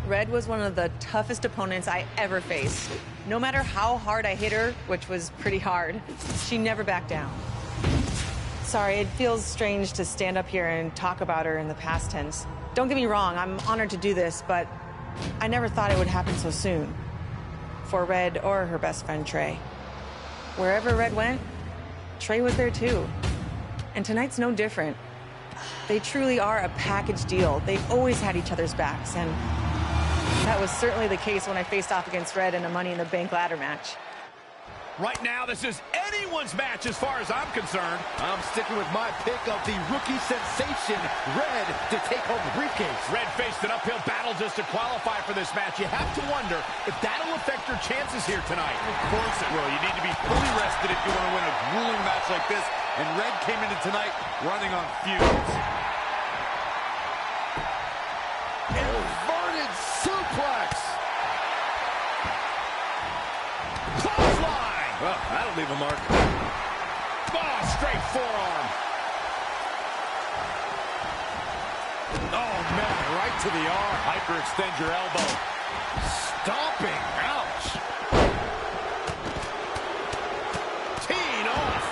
Red was one of the toughest opponents I ever faced. No matter how hard I hit her, which was pretty hard, she never backed down. Sorry, it feels strange to stand up here and talk about her in the past tense. Don't get me wrong, I'm honored to do this, but I never thought it would happen so soon. For Red or her best friend, Trey. Wherever Red went, Trey was there too. And tonight's no different. They truly are a package deal. They've always had each other's backs, and that was certainly the case when I faced off against Red in a Money in the Bank ladder match. Right now, this is anyone's match as far as I'm concerned. I'm sticking with my pick of the rookie sensation, Red, to take home the briefcase. Red faced an uphill battle just to qualify for this match. You have to wonder if that'll affect her chances here tonight. Of course it will. You need to be fully rested if you want to win a grueling match like this. And Red came into tonight running on fumes. Inverted suplex. Clothesline. Well, that'll leave a mark. Oh, straight forearm. Oh, man, right to the arm. Hyperextend your elbow. Stomping. Ouch. Teeing off.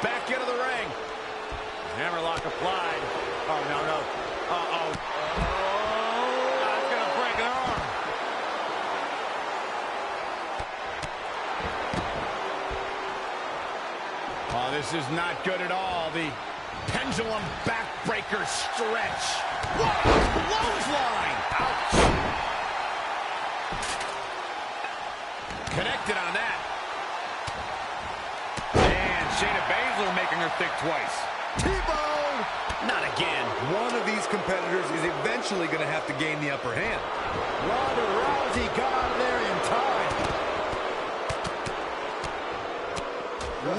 Back into the ring. Hammerlock applied. Oh, no, no. Uh-oh. That's going to break an arm. Oh, this is not good at all. The pendulum backbreaker stretch. What a clothesline! Ouch! Connected on that. And Shayna Baszler making her think twice. T-bone! Not again. One of these competitors is eventually going to have to gain the upper hand. Ronda Rousey got out of there in time.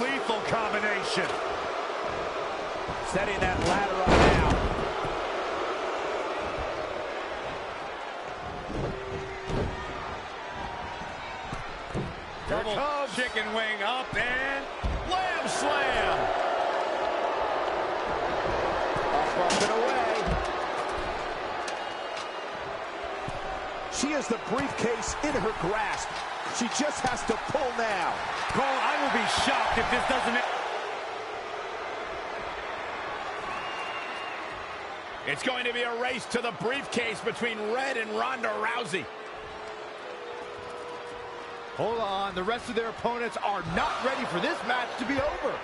Lethal combination. Setting that ladder up now. Double chicken wing up and lamb slam. Up and away. She has the briefcase in her grasp. She just has to pull now. Cole, I will be shocked if this doesn't... It's going to be a race to the briefcase between Red and Ronda Rousey. Hold on, the rest of their opponents are not ready for this match to be over.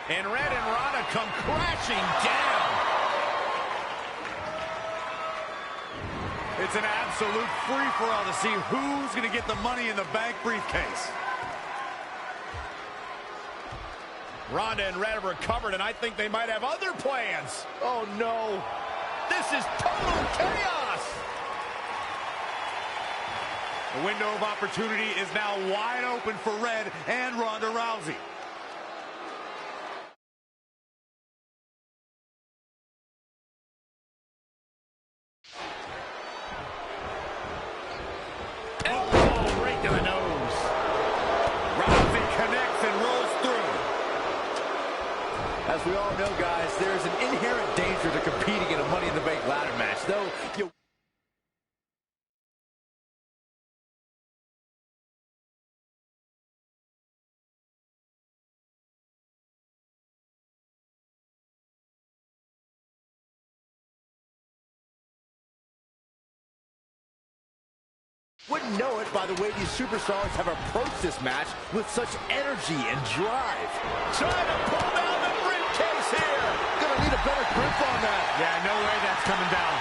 And Red and Ronda come crashing down. It's an absolute free-for-all to see who's going to get the Money in the Bank briefcase. Ronda and Red have recovered, and I think they might have other plans. Oh, no. This is total chaos. The window of opportunity is now wide open for Red and Ronda Rousey. Oh, right to the nose. Rousey connects and rolls through. As we all know, guys, there's an inherent danger to competing in a Money in the Bank ladder match, though you... Wouldn't know it by the way these superstars have approached this match with such energy and drive. Trying to pull down the briefcase here. Gonna need a better grip on that. Yeah, no way that's coming down.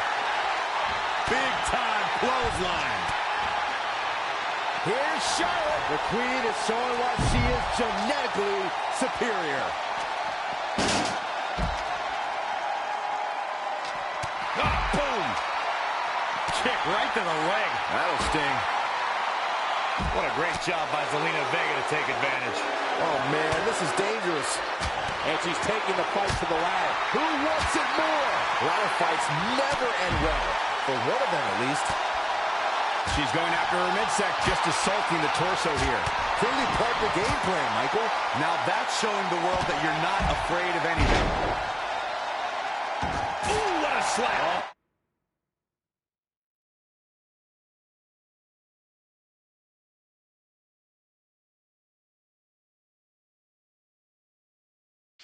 Big time clothesline. Here's Charlotte. The Queen is showing why she is genetically superior. Oh, boom. Kick right to the leg. That'll sting. What a great job by Zelina Vega to take advantage. Oh, man, this is dangerous. And she's taking the fight to the ladder. Who wants it more? Ladder fights never end well. For one of them, at least. She's going after her midsection, just assaulting the torso here. Clearly part of the game plan, Michael. Now that's showing the world that you're not afraid of anything. Ooh, slap.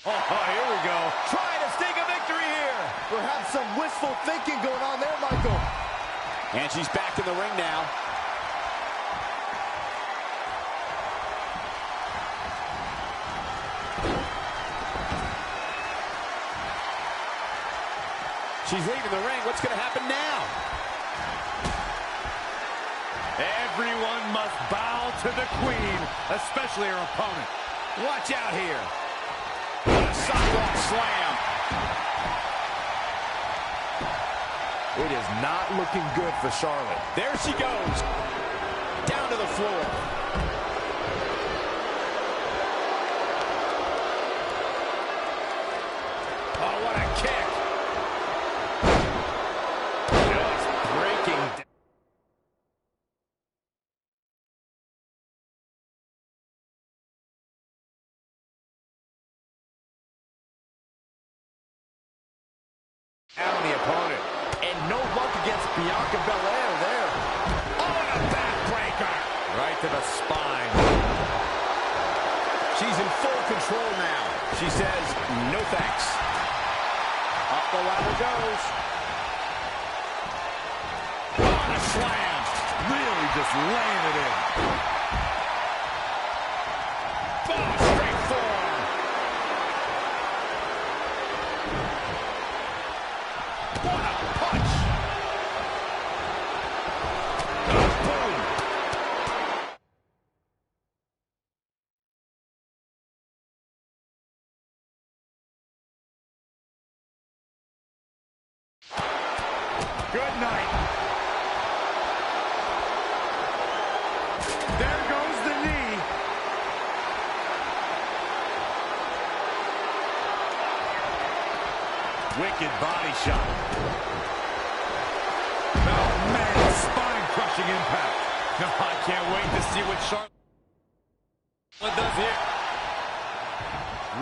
Oh, here we go. Trying to sneak a victory here. Perhaps some wishful thinking going on there, Michael. And she's back in the ring now. She's leaving the ring. What's going to happen now? Everyone must bow to the queen, especially her opponent. Watch out here. What a sidewalk slam. It is not looking good for Charlotte. There she goes. Down to the floor. Oh, what a kick. Just breaking down. Down the opponent. And no luck against Bianca Belair there. Oh, and a backbreaker. Right to the spine. She's in full control now. She says, no thanks. Up the ladder goes. Oh, and a slam. Really just laying it in. Oh, straight forearm. What a punch. Oh, boom. Good night. There goes the knee. Wicked body shot. Oh, man, spine-crushing impact. No, I can't wait to see what Charlotte does here.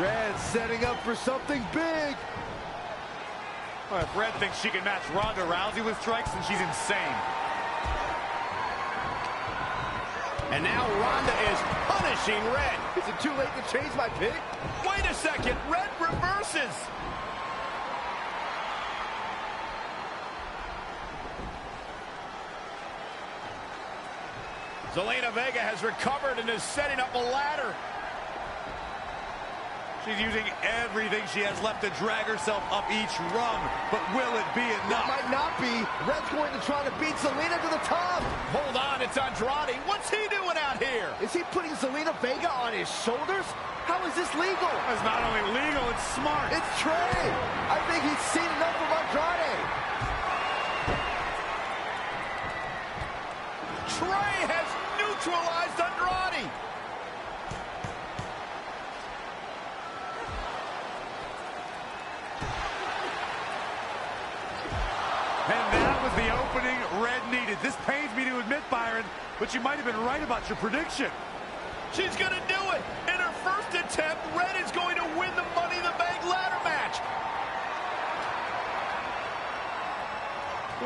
Red setting up for something big. Well, if Red thinks she can match Ronda Rousey with strikes, then she's insane. And now Ronda is punishing Red. Is it too late to change my pick? Wait a second, Red reverses. Zelina Vega has recovered and is setting up a ladder. She's using everything she has left to drag herself up each rung. But will it be enough? It might not be. Red's going to try to beat Zelina to the top. Hold on, it's Andrade. What's he doing out here? Is he putting Zelina Vega on his shoulders? How is this legal? It's not only legal, it's smart. It's Trey. I think he's seen enough from Andrade. Trey has neutralized Andrade. And that was the opening Red needed. This pains me to admit, Byron, but you might have been right about your prediction. She's going to do it. In her first attempt, Red is going to win the Money in the Bank ladder match.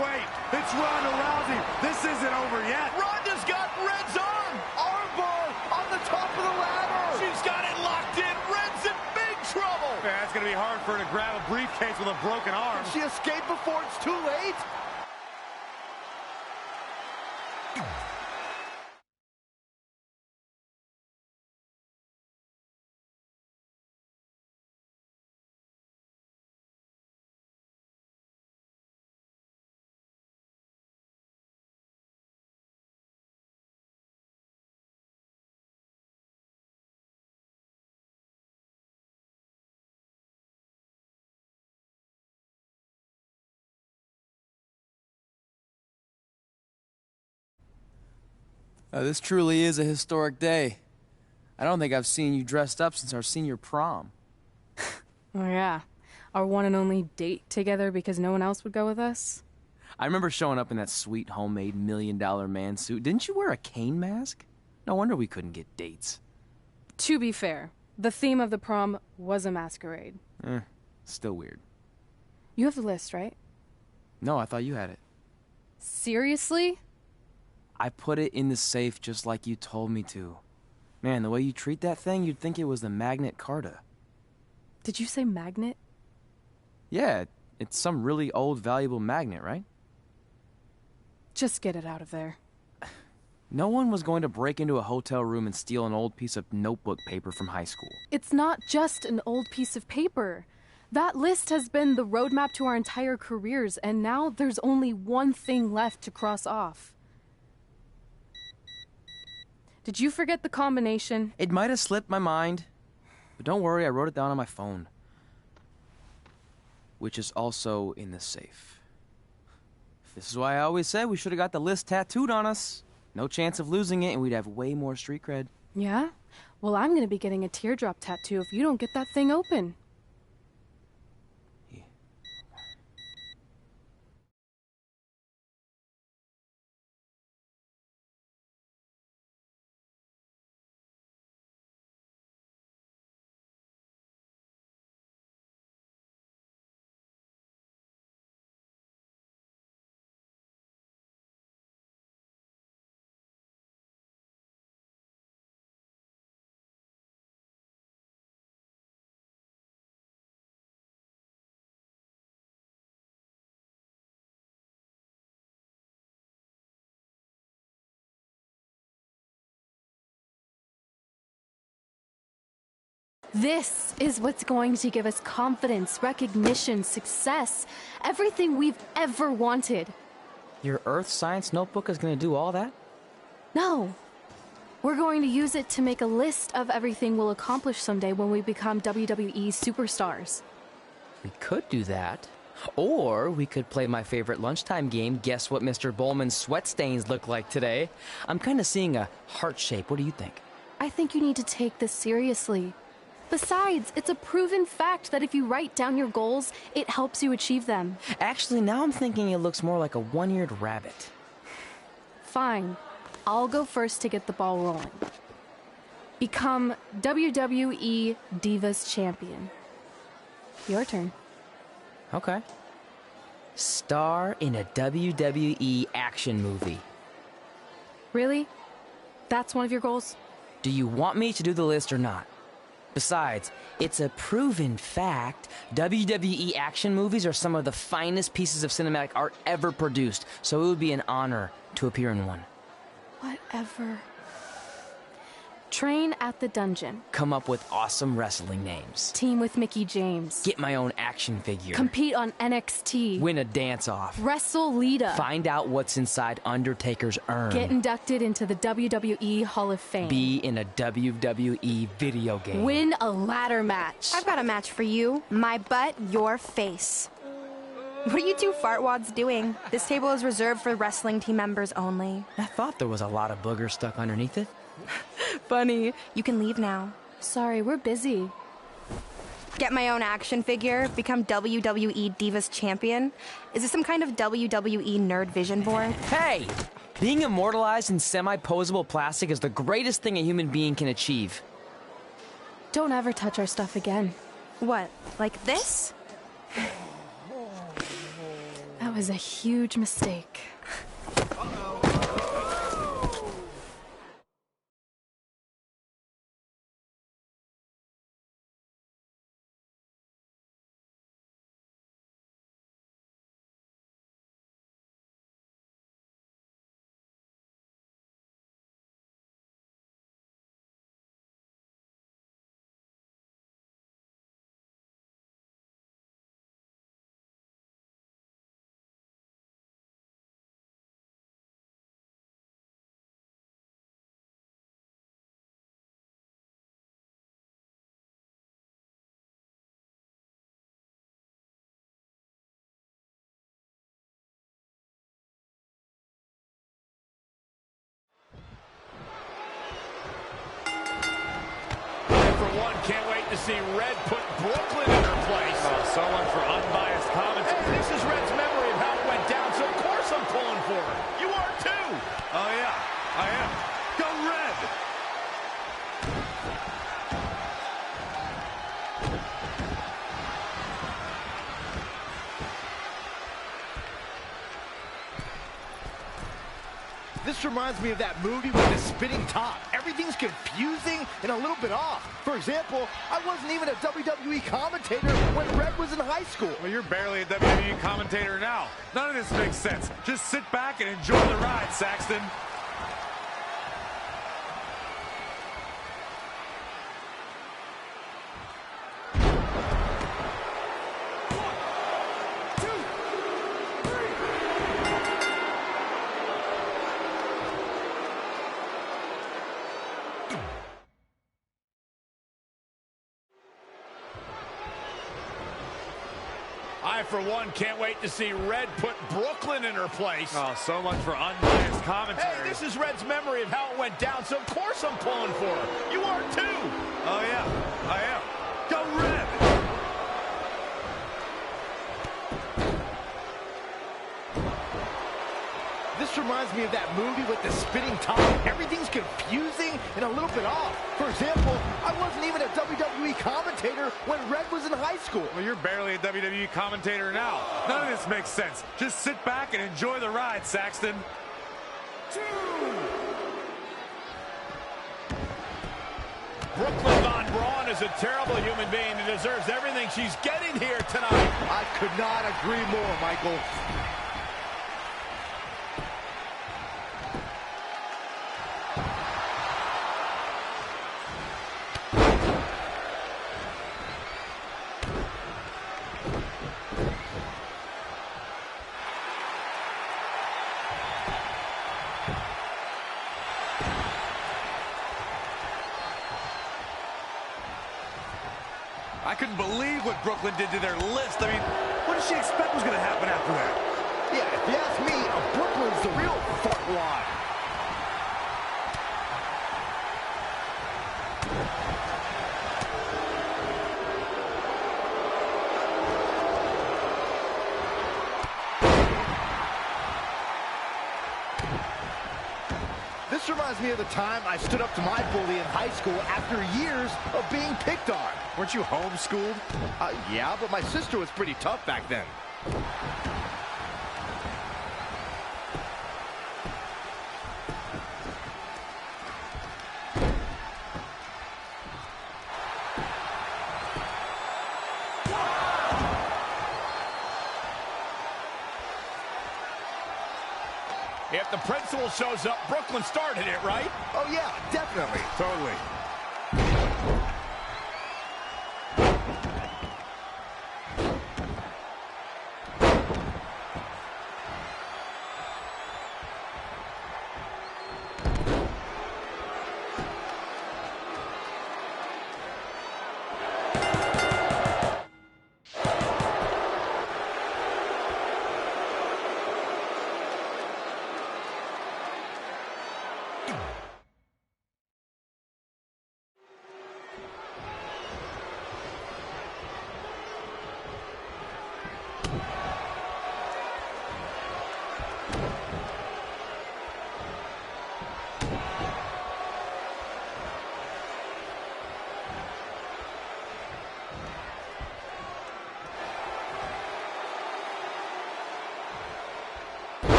Wait, it's Ronda Rousey. This isn't over yet. Ronda's got Red's arm. Armbar on the top of the ladder. She's got it locked in. Red's in big trouble. Yeah, it's going to be hard for her to grab a briefcase with a broken arm. She escaped before it's too late. This truly is a historic day. I don't think I've seen you dressed up since our senior prom. Oh yeah, our one and only date together because no one else would go with us? I remember showing up in that sweet homemade $1 million man suit. Didn't you wear a cane mask? No wonder we couldn't get dates. To be fair, the theme of the prom was a masquerade. Still weird. You have the list, right? No, I thought you had it. Seriously? I put it in the safe just like you told me to. Man, the way you treat that thing, you'd think it was the Magnet Carta. Did you say magnet? Yeah, it's some really old, valuable magnet, right? Just get it out of there. No one was going to break into a hotel room and steal an old piece of notebook paper from high school. It's not just an old piece of paper. That list has been the roadmap to our entire careers, and now there's only one thing left to cross off. Did you forget the combination? It might have slipped my mind, but don't worry, I wrote it down on my phone. Which is also in the safe. This is why I always said we should have got the list tattooed on us. No chance of losing it, and we'd have way more street cred. Yeah? Well, I'm gonna be getting a teardrop tattoo if you don't get that thing open. Yeah. This is what's going to give us confidence, recognition, success, everything we've ever wanted. Your Earth Science notebook is going to do all that? No. We're going to use it to make a list of everything we'll accomplish someday when we become WWE superstars. We could do that. Or we could play my favorite lunchtime game, Guess What Mr. Bowman's Sweat Stains Look Like Today. I'm kind of seeing a heart shape. What do you think? I think you need to take this seriously. Besides, it's a proven fact that if you write down your goals, it helps you achieve them. Actually, now I'm thinking it looks more like a one-eared rabbit. Fine. I'll go first to get the ball rolling. Become WWE Divas Champion. Your turn. Okay. Star in a WWE action movie. Really? That's one of your goals? Do you want me to do the list or not? Besides, it's a proven fact, WWE action movies are some of the finest pieces of cinematic art ever produced, so it would be an honor to appear in one. Whatever. Train at the dungeon. Come up with awesome wrestling names. Team with Mickey James. Get my own action figure. Compete on NXT. Win a dance-off. Wrestle Lita. Find out what's inside Undertaker's urn. Get inducted into the WWE Hall of Fame. Be in a WWE video game. Win a ladder match. I've got a match for you. My butt, your face. What are you two fartwads doing? This table is reserved for wrestling team members only. I thought there was a lot of boogers stuck underneath it. Funny. You can leave now. Sorry, we're busy. Get my own action figure, become WWE Divas Champion. Is this some kind of WWE nerd vision board? Hey! Being immortalized in semi-posable plastic is the greatest thing a human being can achieve. Don't ever touch our stuff again. What, like this? That was a huge mistake. Can't wait to see Red put Brooklyn in her place. Someone for unbiased commentary. Hey, this is Red's memory of how it went down, so of course I'm pulling for her. You are too. Oh, yeah, I am. Go Red. reminds me of that movie with the spinning top. Everything's confusing and a little bit off. For example, I wasn't even a WWE commentator when Red was in high school. Well, you're barely a WWE commentator now. None of this makes sense. Just sit back and enjoy the ride, Saxton. I, for one, can't wait to see Red put Brooklyn in her place. Oh, so much for unbiased commentary. Hey, this is Red's memory of how it went down, so of course I'm pulling for her. You are too. Oh, yeah, I am. Go Red! This reminds me of that movie with the spinning top. Everything's confusing and a little bit off. For example, I wasn't even a WWE commentator when Red was in high school. Well, you're barely a WWE commentator now. None of this makes sense. Just sit back and enjoy the ride, Saxton. Brooklyn Von Braun is a terrible human being and deserves everything she's getting here tonight. I could not agree more, Michael. I couldn't believe what Brooklyn did to their list. I mean, what did she expect was going to happen after that? Yeah, if you ask me, Brooklyn's the real fartwad. This reminds me of the time I stood up to my bully in high school after years of being picked on. Weren't you homeschooled? Yeah, but my sister was pretty tough back then. If the principal shows up, Brooklyn started it, right? Oh yeah, definitely. Totally.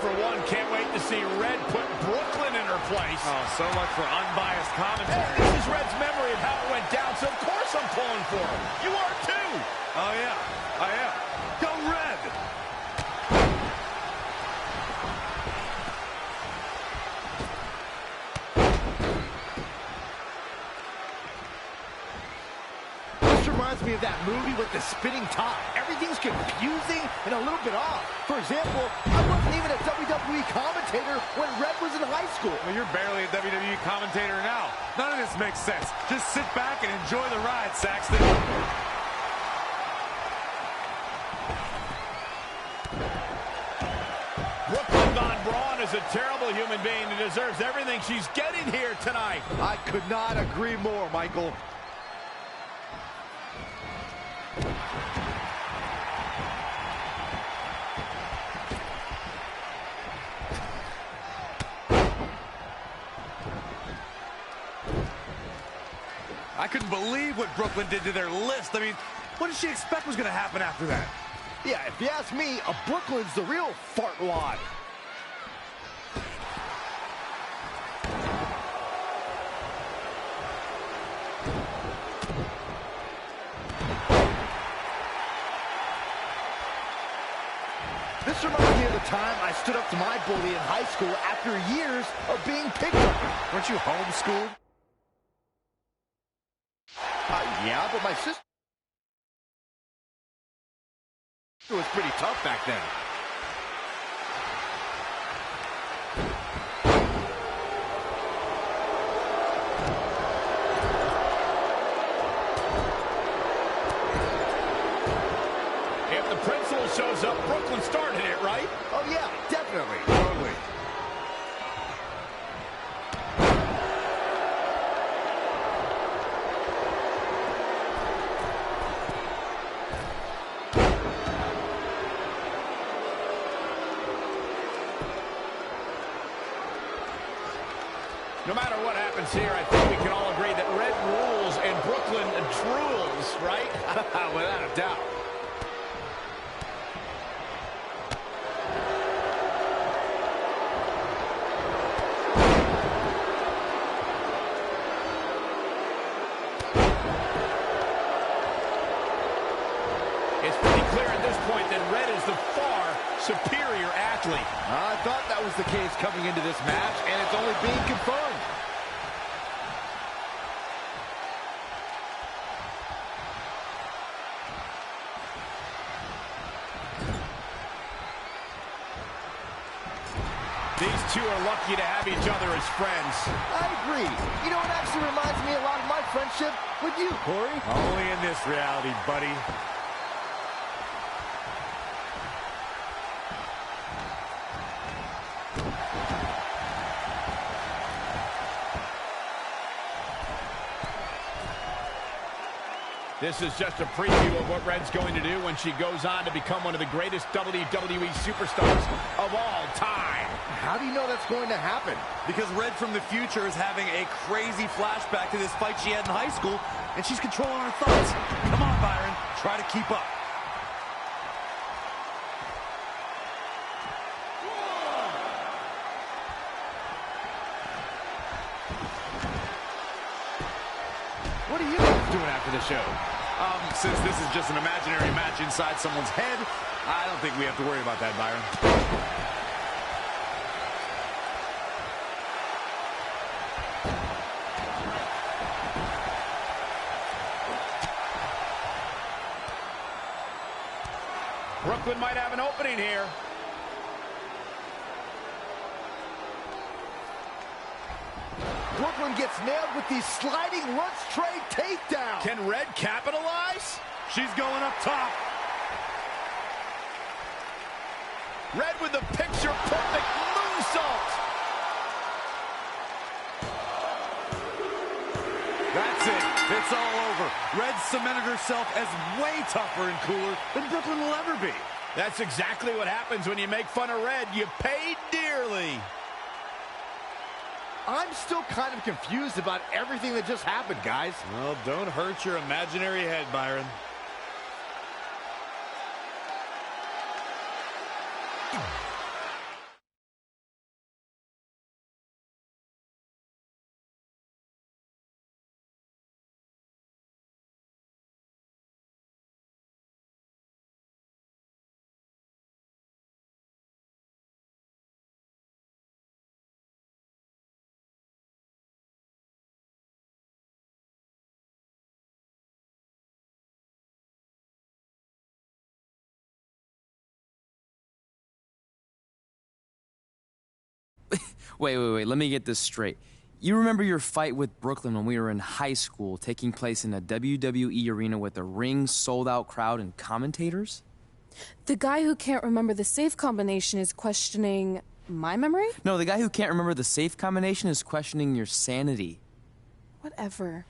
For one, can't wait to see Red put Brooklyn in her place. Oh, so much for unbiased commentary. Hey, this is Red's memory of how it went down, so of course I'm pulling for her. You are too. Oh, yeah, I am. Go Red! This reminds me of that movie with the spinning top. Everything's confusing and a little bit off. For example, I wasn't even a WWE commentator when Red was in high school. Well, you're barely a WWE commentator now. None of this makes sense. Just sit back and enjoy the ride, Saxton. Brooklyn Von Braun is a terrible human being and deserves everything she's getting here tonight. I could not agree more, Michael. I couldn't believe what Brooklyn did to their list. I mean, what did she expect was going to happen after that? Yeah, if you ask me, Brooklyn's the real fartwad. This reminds me of the time I stood up to my bully in high school after years of being picked on. Weren't you homeschooled? Yeah, but my sister was pretty tough back then. If the principal shows up, Brooklyn started it, right? Oh yeah, definitely. Totally. No matter what happens here, I think we can all agree that Red rules and Brooklyn drools, right? Without a doubt. It's pretty clear at this point that Red is the far superior athlete. I thought that was the case coming into this match, and it's only being confirmed. These two are lucky to have each other as friends. I agree. You know, it actually reminds me a lot of my friendship with you, Corey. Only in this reality, buddy. This is just a preview of what Red's going to do when she goes on to become one of the greatest WWE superstars of all time. How do you know that's going to happen? Because Red from the future is having a crazy flashback to this fight she had in high school, and she's controlling her thoughts. Come on, Byron. Try to keep up. What are you guys doing after the show? Since this is just an imaginary match inside someone's head, I don't think we have to worry about that, Byron. Brooklyn might have an opening here. Brooklyn gets nailed with the sliding lunch tray takedown. Can Red capitalize? She's going up top. Red with the picture-perfect moonsault. That's it. It's all over. Red cemented herself as way tougher and cooler than Brooklyn will ever be. That's exactly what happens when you make fun of Red. You pay dearly. I'm still kind of confused about everything that just happened, guys. Well, don't hurt your imaginary head, Byron. Wait, let me get this straight. You remember your fight with Brooklyn when we were in high school, taking place in a WWE arena with a ring, sold-out crowd, and commentators? The guy who can't remember the safe combination is questioning my memory? No, the guy who can't remember the safe combination is questioning your sanity. Whatever.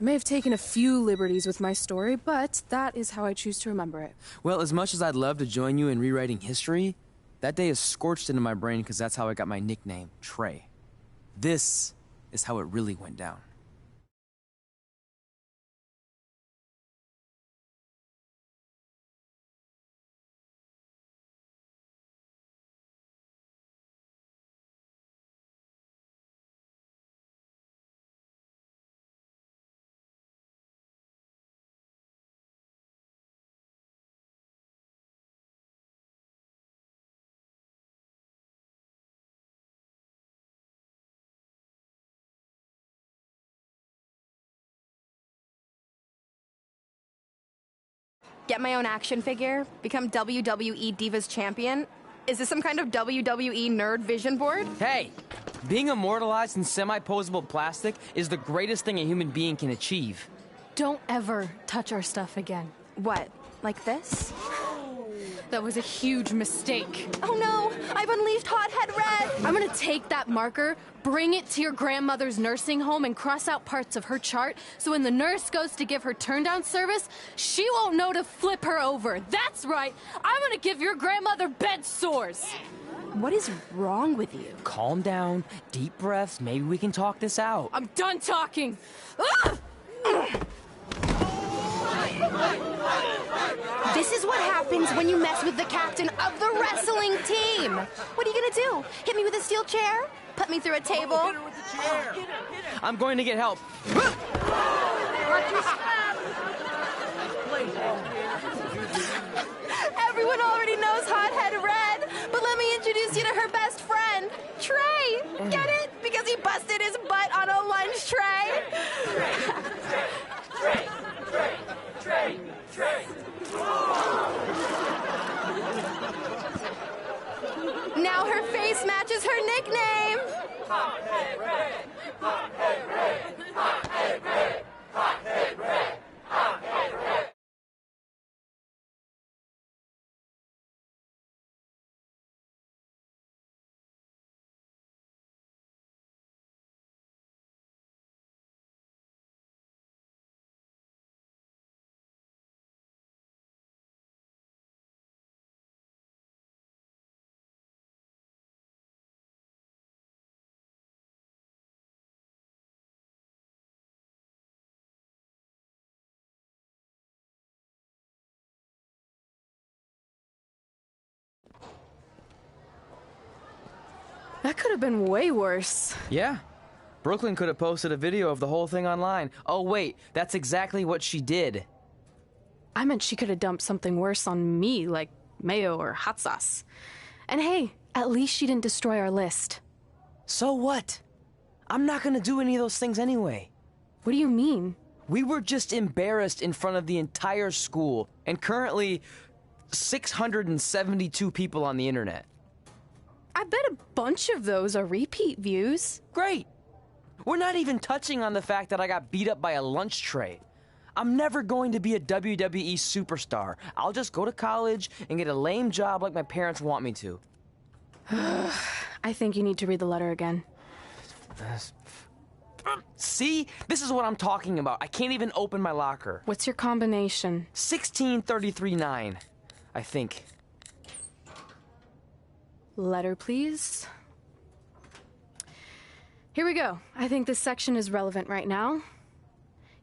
I may have taken a few liberties with my story, but that is how I choose to remember it. Well, as much as I'd love to join you in rewriting history, that day is scorched into my brain because that's how I got my nickname, Trey. This is how it really went down. Get my own action figure? Become WWE Divas Champion? Is this some kind of WWE nerd vision board? Hey! Being immortalized in semi-posable plastic is the greatest thing a human being can achieve. Don't ever touch our stuff again. What? Like this? That was a huge mistake. Oh no! I've unleashed Hothead Red! I'm gonna take that marker, bring it to your grandmother's nursing home, and cross out parts of her chart so when the nurse goes to give her turn-down service, she won't know to flip her over. That's right! I'm gonna give your grandmother bed sores! What is wrong with you? Calm down, deep breaths, maybe we can talk this out. I'm done talking! This is what happens when you mess with the captain of the wrestling team! What are you gonna do? Hit me with a steel chair? Put me through a table? I'm going to get help. Everyone already knows Hothead Red, but let me introduce you to her best friend, Trey. Get it? Because he busted his butt on a lunch tray. Now her face matches her nickname. That could have been way worse. Yeah. Brooklyn could have posted a video of the whole thing online. Oh, wait, that's exactly what she did. I meant she could have dumped something worse on me, like mayo or hot sauce. And hey, at least she didn't destroy our list. So what? I'm not gonna do any of those things anyway. What do you mean? We were just embarrassed in front of the entire school, and currently 672 people on the internet. I bet a bunch of those are repeat views. Great! We're not even touching on the fact that I got beat up by a lunch tray. I'm never going to be a WWE superstar. I'll just go to college and get a lame job like my parents want me to. I think you need to read the letter again. See? This is what I'm talking about. I can't even open my locker. What's your combination? 1633-9, I think. Letter, please. Here we go. I think this section is relevant right now.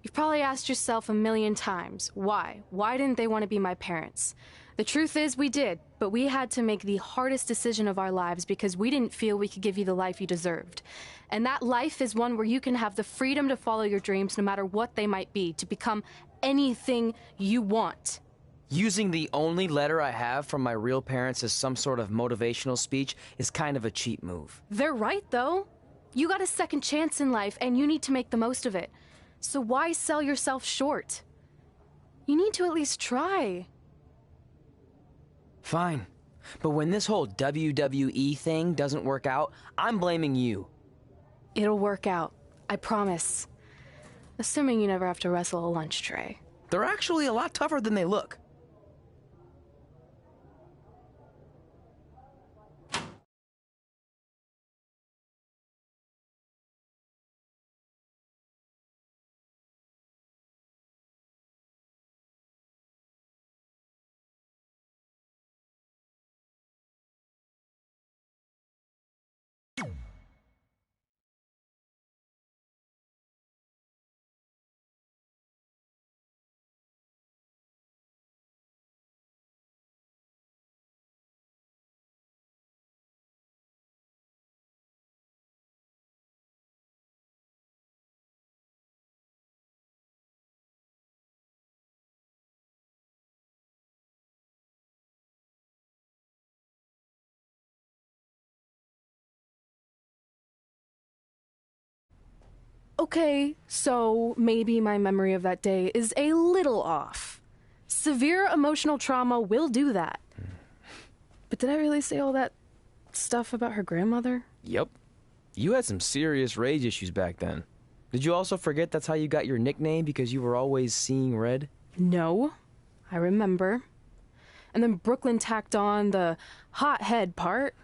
You've probably asked yourself a million times, why? Why didn't they want to be my parents? The truth is we did, but we had to make the hardest decision of our lives because we didn't feel we could give you the life you deserved. And that life is one where you can have the freedom to follow your dreams no matter what they might be, to become anything you want. Using the only letter I have from my real parents as some sort of motivational speech is kind of a cheap move. They're right, though. You got a second chance in life, and you need to make the most of it. So why sell yourself short? You need to at least try. Fine. But when this whole WWE thing doesn't work out, I'm blaming you. It'll work out. I promise. Assuming you never have to wrestle a lunch tray. They're actually a lot tougher than they look. Okay, so maybe my memory of that day is a little off. Severe emotional trauma will do that. But did I really say all that stuff about her grandmother? Yep. You had some serious rage issues back then. Did you also forget that's how you got your nickname because you were always seeing red? No, I remember. And then Brooklyn tacked on the hothead part.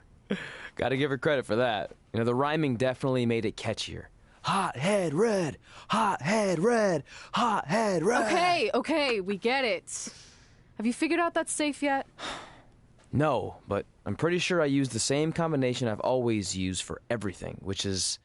Gotta give her credit for that. You know, the rhyming definitely made it catchier. Hot head red, hot head red, hot head red. Okay, we get it. Have you figured out that's safe yet? No, but I'm pretty sure I used the same combination I've always used for everything, which is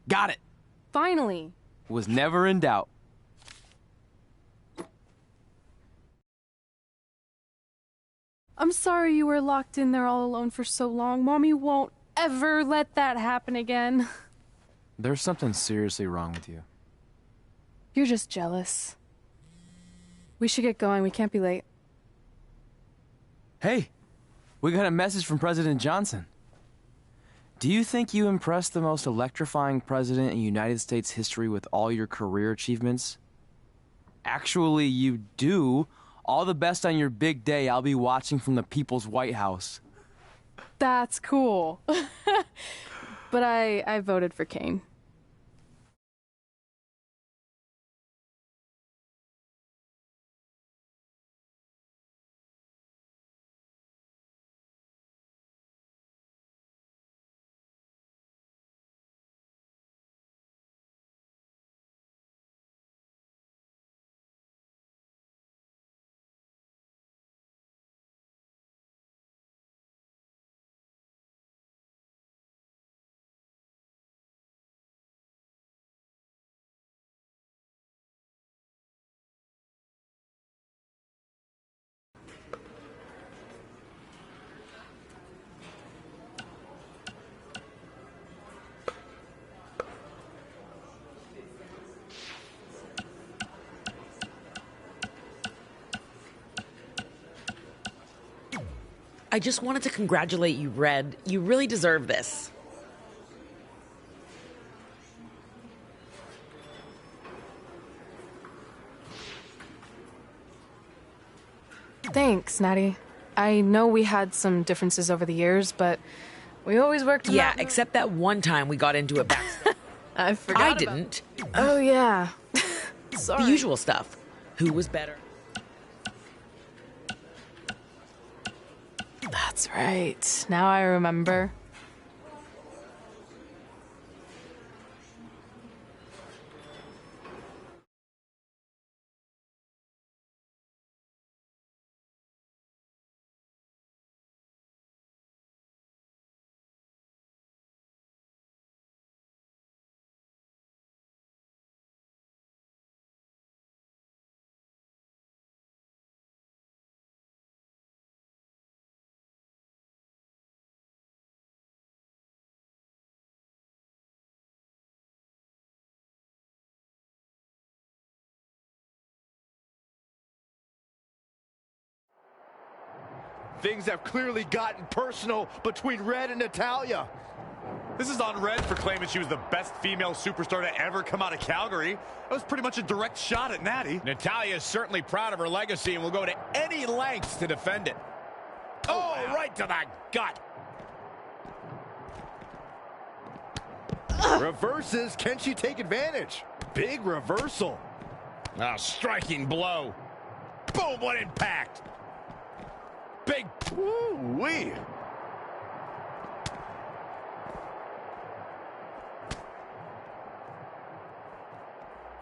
Got it. Finally. Was never in doubt. I'm sorry you were locked in there all alone for so long. Mommy won't ever let that happen again. There's something seriously wrong with you. You're just jealous. We should get going. We can't be late. Hey, we got a message from President Johnson. Do you think you impressed the most electrifying president in United States history with all your career achievements? Actually, you do. All the best on your big day. I'll be watching from the People's White House. That's cool. But I voted for Kane. I just wanted to congratulate you, Red. You really deserve this. Thanks, Natty. I know we had some differences over the years, but we always worked. Yeah, except that one time we got into it backstage. I forgot. I didn't. Oh yeah. Sorry. The usual stuff. Who was better? That's right. Now I remember. Things have clearly gotten personal between Red and Natalya. This is on Red for claiming she was the best female superstar to ever come out of Calgary. That was pretty much a direct shot at Natty. Natalya is certainly proud of her legacy and will go to any lengths to defend it. Oh, wow. Right to the gut. Reverses. Can she take advantage? Big reversal. A striking blow. Boom, what impact. Big. Woo-wee.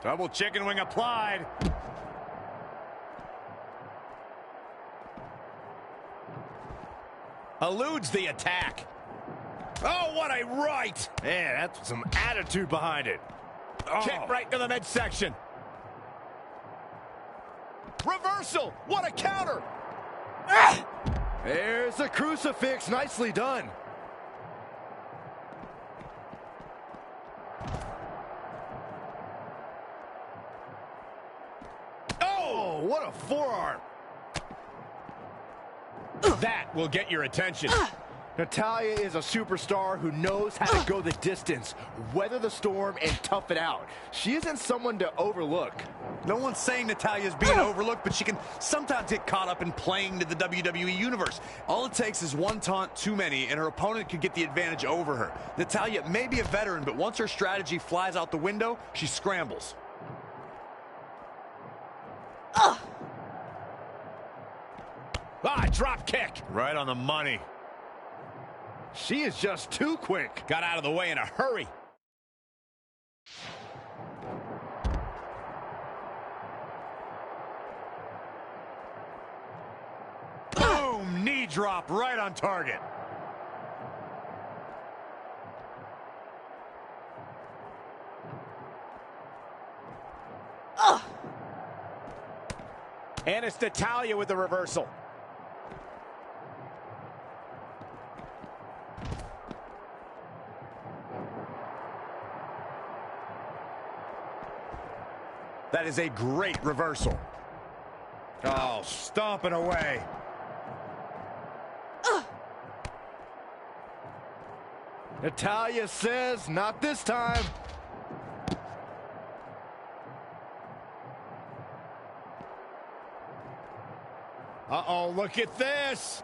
Double chicken wing applied. Eludes the attack. Oh, what a right. Man, that's some attitude behind it. Oh. Kick right to the midsection. Reversal. What a counter. Ah! There's the crucifix. Nicely done. Oh, what a forearm. That will get your attention. Natalya is a superstar who knows how to go the distance, weather the storm, and tough it out. She isn't someone to overlook. No one's saying Natalya's being overlooked, but she can sometimes get caught up in playing to the WWE Universe. All it takes is one taunt too many, and her opponent could get the advantage over her. Natalya may be a veteran, but once her strategy flies out the window, she scrambles. Drop kick. Right on the money. She is just too quick. Got out of the way in a hurry. Boom! Knee drop right on target. And it's Natalya with the reversal. That is a great reversal. Oh, stomping away. Natalya says, not this time. Uh-oh, look at this.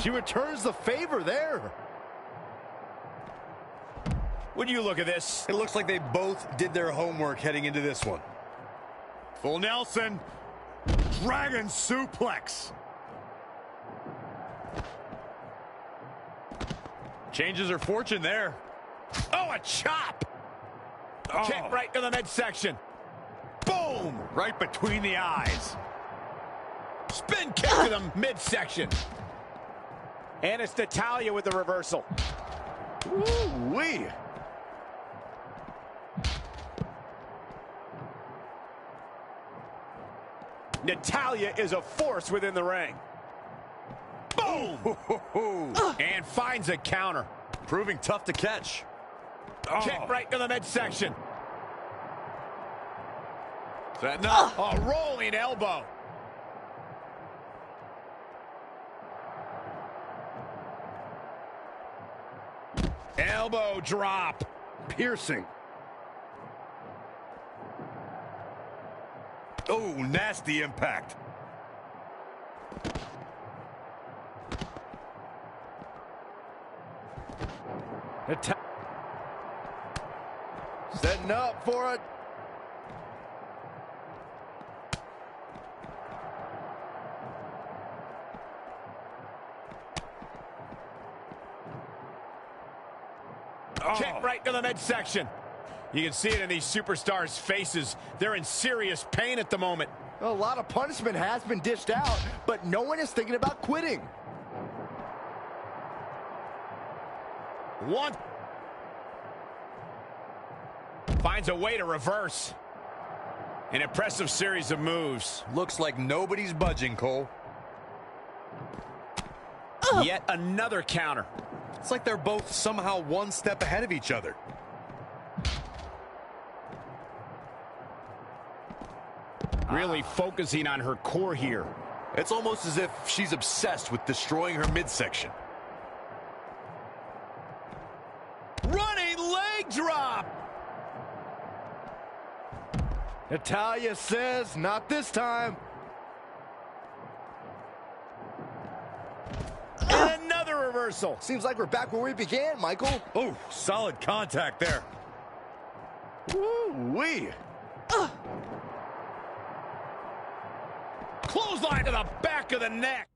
She returns the favor there. When you look at this, It looks like they both did their homework heading into this one. full Nelson, dragon suplex. Changes her fortune there. Oh, a chop. Kick right to the midsection. Boom, right between the eyes. Spin kick to the midsection. And it's Natalya with the reversal. Ooh-wee. Natalya is a force within the ring. Boom! And finds a counter. Proving tough to catch. Kick right to the midsection. Setting up. A rolling elbow. Elbow drop. Piercing. Oh, nasty impact. Setting up for it. Kick right to the midsection. You can see it in these superstars' faces. They're in serious pain at the moment. A lot of punishment has been dished out, but no one is thinking about quitting. One. Finds a way to reverse. An impressive series of moves. Looks like nobody's budging, Cole. Yet another counter. It's like they're both somehow one step ahead of each other. Really focusing on her core here. It's almost as if she's obsessed with destroying her midsection. Running leg drop. Natalya says, not this time. And another reversal. Seems like we're back where we began, Michael. Oh, solid contact there. Woo-wee. Clothesline to the back of the neck.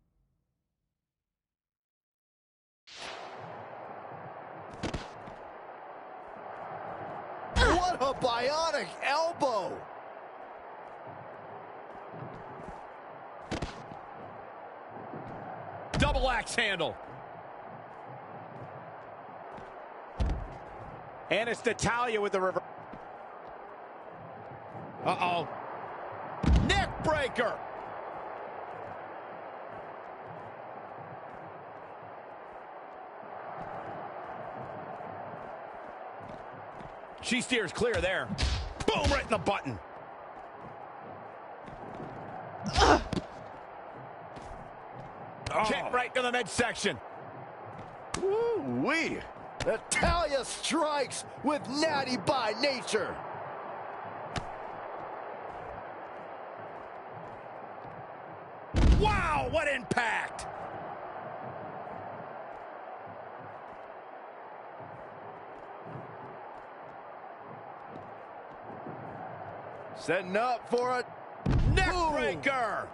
What a bionic elbow. Double axe handle. And it's Natalya with the reverse. Uh-oh. Neck breaker. She steers clear there. Boom, right in the button. Kick right to the midsection. Woo-wee. Natalya strikes with natty by nature. Wow, what impact! Setting up for it. Neck Boom. breaker!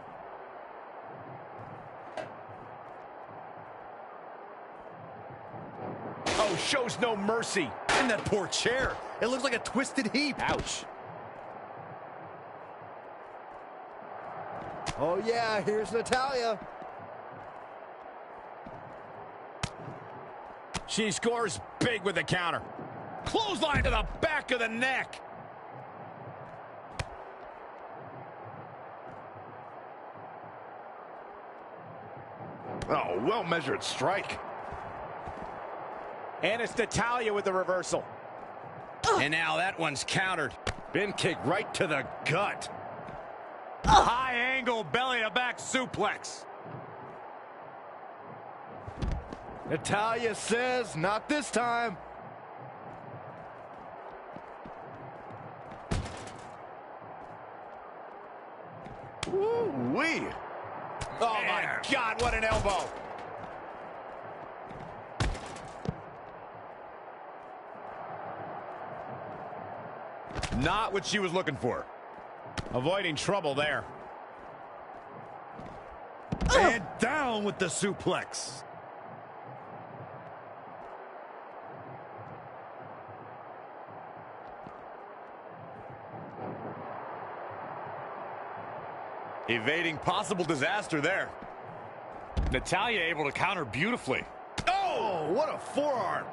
Oh, shows no mercy. And that poor chair. It looks like a twisted heap. Ouch. Oh, yeah, here's Natalya. She scores big with the counter. Clothesline to the back of the neck. Oh, well-measured strike. And it's Natalya with the reversal. And now that one's countered. Bin kick right to the gut. High angle belly-to-back suplex. Natalya says, not this time. Woo-wee. Oh, my God, what an elbow. Not what she was looking for. Avoiding trouble there. And down with the suplex. Evading possible disaster there. Natalya able to counter beautifully. Oh, what a forearm.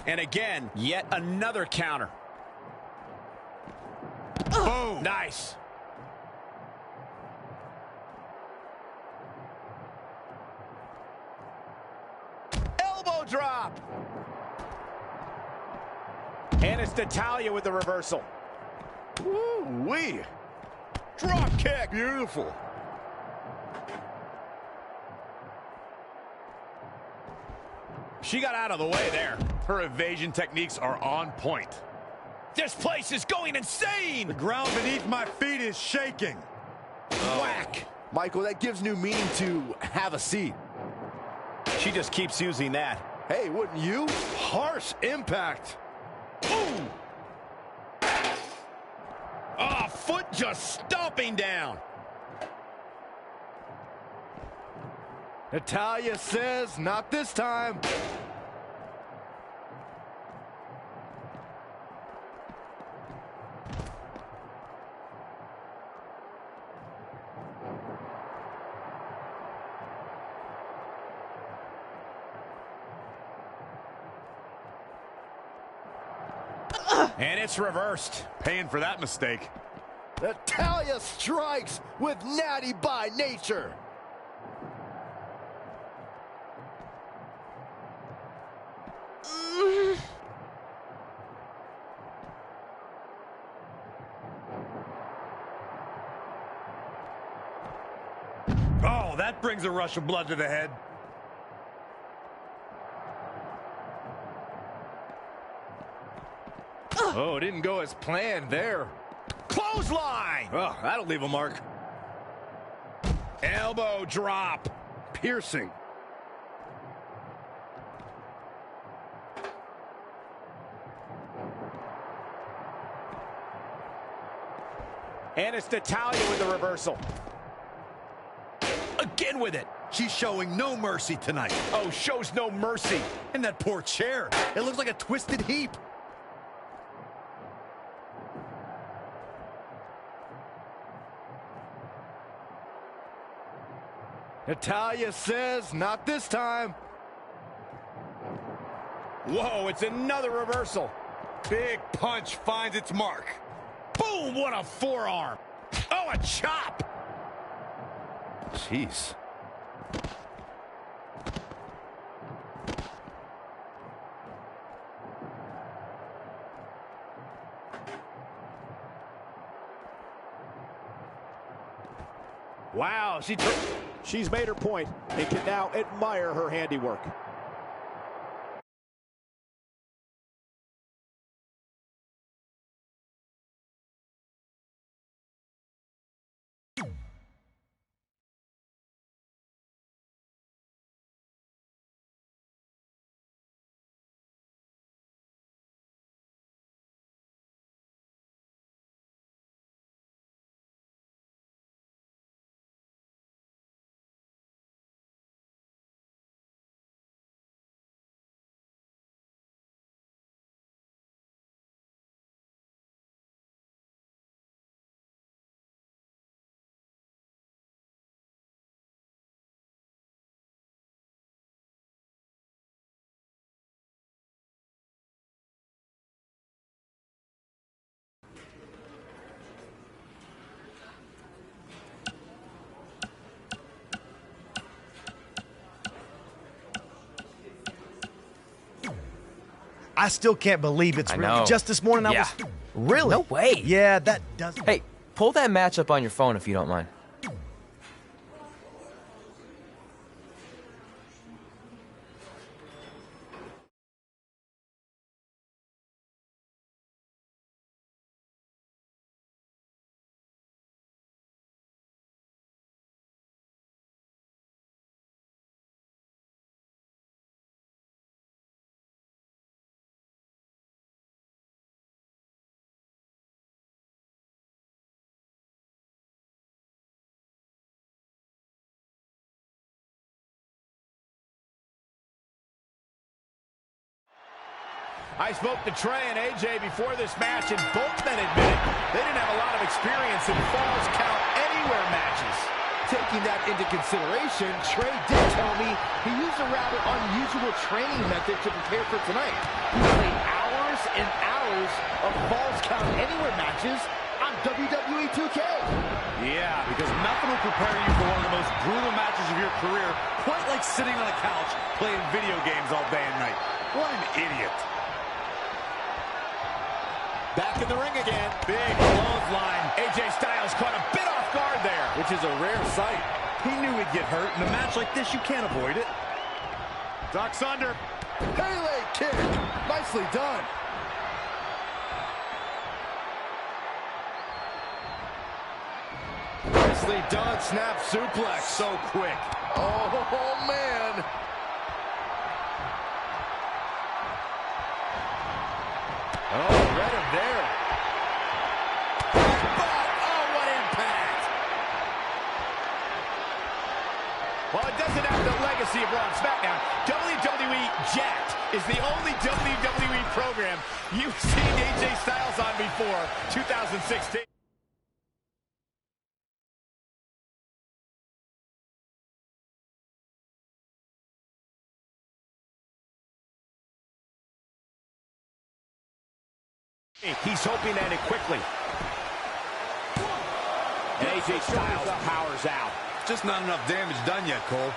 And again, yet another counter. Boom. Nice. Elbow drop. And it's Natalya with the reversal. Woo-wee. Drop kick. Beautiful. She got out of the way there. Her evasion techniques are on point. This place is going insane. The ground beneath my feet is shaking. Whack. Michael, that gives new meaning to have a seat. She just keeps using that. Hey, wouldn't you? Harsh impact. Ooh. Oh, foot just stomping down. Natalya says, not this time. And it's reversed. Paying for that mistake. Natalya strikes with natty by nature. Oh, that brings a rush of blood to the head. Oh, it didn't go as planned there. Clothesline. Oh, that'll leave a mark. Elbow drop. Piercing. And it's Natalya with the reversal. Again with it. She's showing no mercy tonight. Oh, shows no mercy. And that poor chair. It looks like a twisted heap. Natalya says, not this time. Whoa, it's another reversal. Big punch finds its mark. Boom, what a forearm. Oh, a chop. Jeez. Wow, she's made her point and can now admire her handiwork. I still can't believe it's I real. know. Just this morning I was... Really? No way. Yeah, that doesn't... Hey, pull that match up on your phone if you don't mind. I spoke to Trey and AJ before this match, and both men admitted they didn't have a lot of experience in Falls Count Anywhere matches. Taking that into consideration, Trey did tell me he used a rather unusual training method to prepare for tonight. He played hours and hours of Falls Count Anywhere matches on WWE 2K. Yeah, because nothing will prepare you for one of the most brutal matches of your career, quite like sitting on a couch playing video games all day and night. What an idiot. Back in the ring again. Big clothesline. AJ Styles caught a bit off guard there. Which is a rare sight. He knew he'd get hurt. In a match like this, you can't avoid it. Ducks under. Pele kick. Nicely done. Nicely done. Snap suplex. So quick. Oh, man. Oh, read him there. Oh, what impact. While it doesn't have the legacy of Raw and SmackDown, WWE Jacked is the only WWE program you've seen AJ Styles on before 2016. He's hoping to end it quickly. And AJ Styles powers out. Just not enough damage done yet, Cole.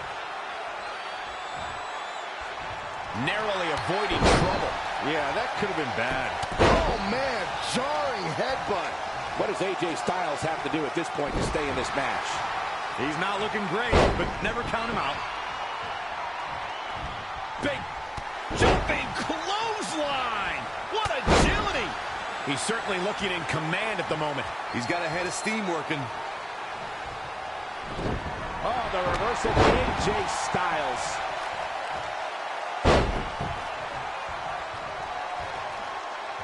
Narrowly avoiding trouble. Yeah, that could have been bad. Oh, man. Jarring headbutt. What does AJ Styles have to do at this point to stay in this match? He's not looking great, but never count him out. Big jumping clothesline. What agility. He's certainly looking in command at the moment. He's got a head of steam working. Oh, the reversal by AJ Styles.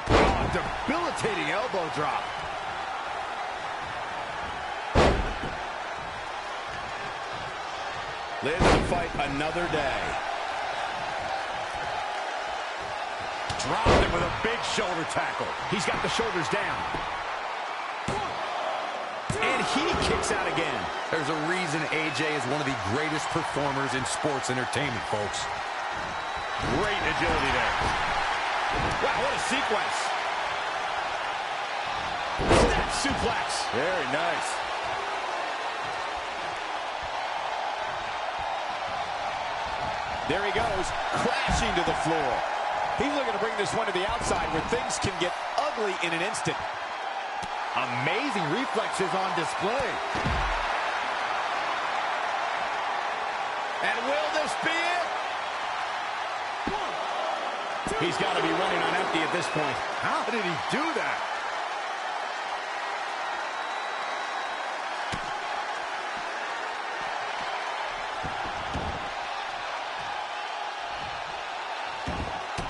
Oh, debilitating elbow drop. Lives to fight another day. Dropped him with a big shoulder tackle. He's got the shoulders down. And he kicks out again. There's a reason AJ is one of the greatest performers in sports entertainment, folks. Great agility there. Wow, what a sequence. Snap suplex. Very nice. There he goes, crashing to the floor. He's looking to bring this one to the outside where things can get ugly in an instant. Amazing reflexes on display. And will this be it? He's got to be running on empty at this point. How did he do that?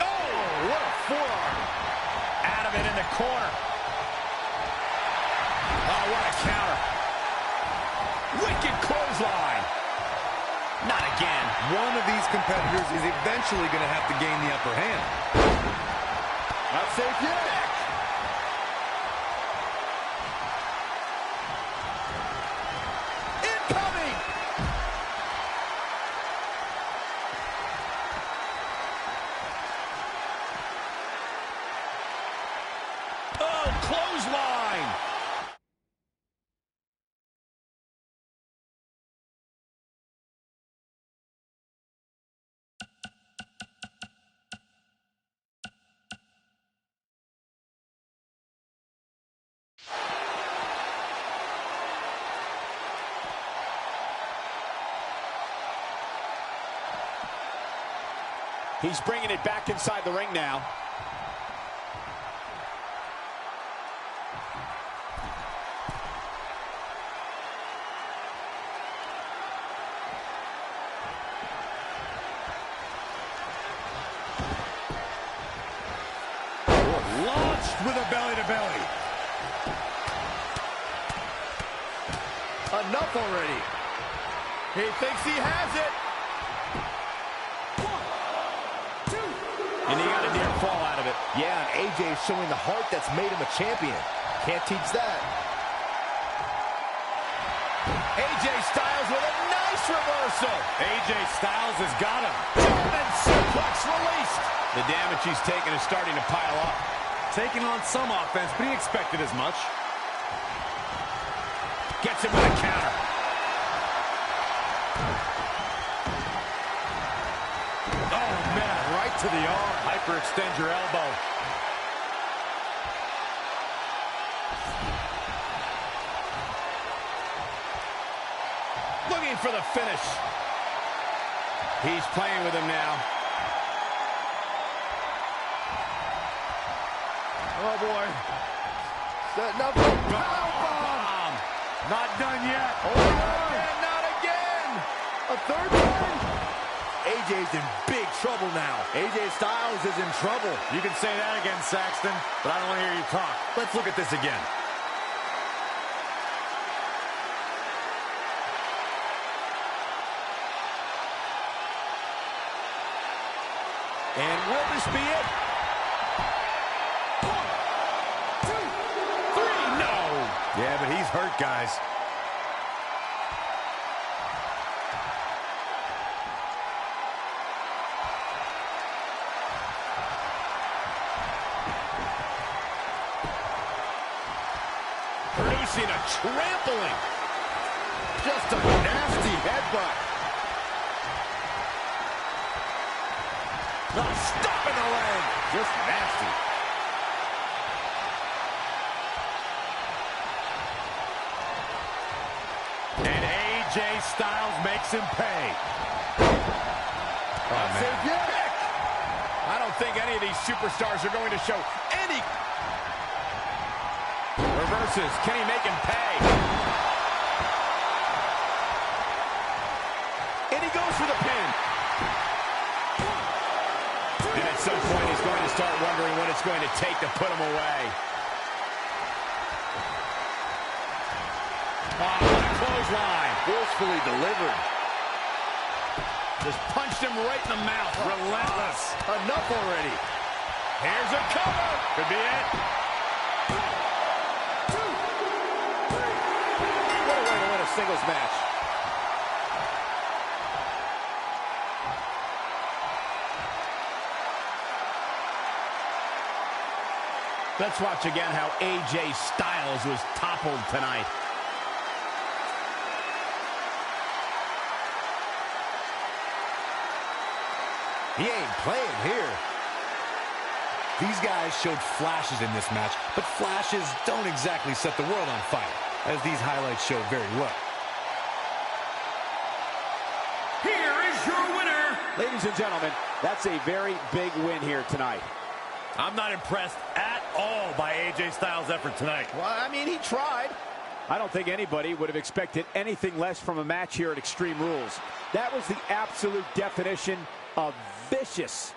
Oh, what a forearm. Out of it in the corner. Oh, what a counter. Wicked clothesline. Not again. One of these competitors is eventually going to have to gain the upper hand. Not safe yet. Incoming. Oh, clothesline. He's bringing it back inside the ring now. Launched with a belly-to-belly. Enough already. He thinks he has it. And he got a near fall out of it. Yeah, and AJ is showing the heart that's made him a champion. Can't teach that. AJ Styles with a nice reversal. AJ Styles has got him. German suplex released. The damage he's taken is starting to pile up. Taking on some offense, but he expected as much. Gets him with a counter. Oh, man, right to the arm. Hyperextend your elbow. Looking for the finish. He's playing with him now. Oh, boy. Setting up a powerbomb. Not done yet. Oh, and not again. A third one. AJ's in big trouble now. AJ Styles is in trouble. You can say that again, Saxton, but I don't want to hear you talk. Let's look at this again. And will this be it? 1, 2, 3, no! Yeah, but he's hurt, guys. Producing a trampling. Just a nasty headbutt. Stop in the leg. Just nasty. And AJ Styles makes him pay. Oh, man. I don't think any of these superstars are going to show any. Reverses. Can he make him pay? And he goes for the pin. And at some point, he's going to start wondering what it's going to take to put him away. Oh, what a clothesline. Forcefully delivered. Just punched him right in the mouth. Relentless. Enough already. Here's a cover. Could be it. 2, 3. What a way to win a singles match. Let's watch again how AJ Styles was toppled tonight. He ain't playing here. These guys showed flashes in this match, but flashes don't exactly set the world on fire, as these highlights show very well. Here is your winner. Ladies and gentlemen, that's a very big win here tonight. I'm not impressed at all by AJ Styles' effort tonight. Well, I mean, he tried. I don't think anybody would have expected anything less from a match here at Extreme Rules. That was the absolute definition of vicious.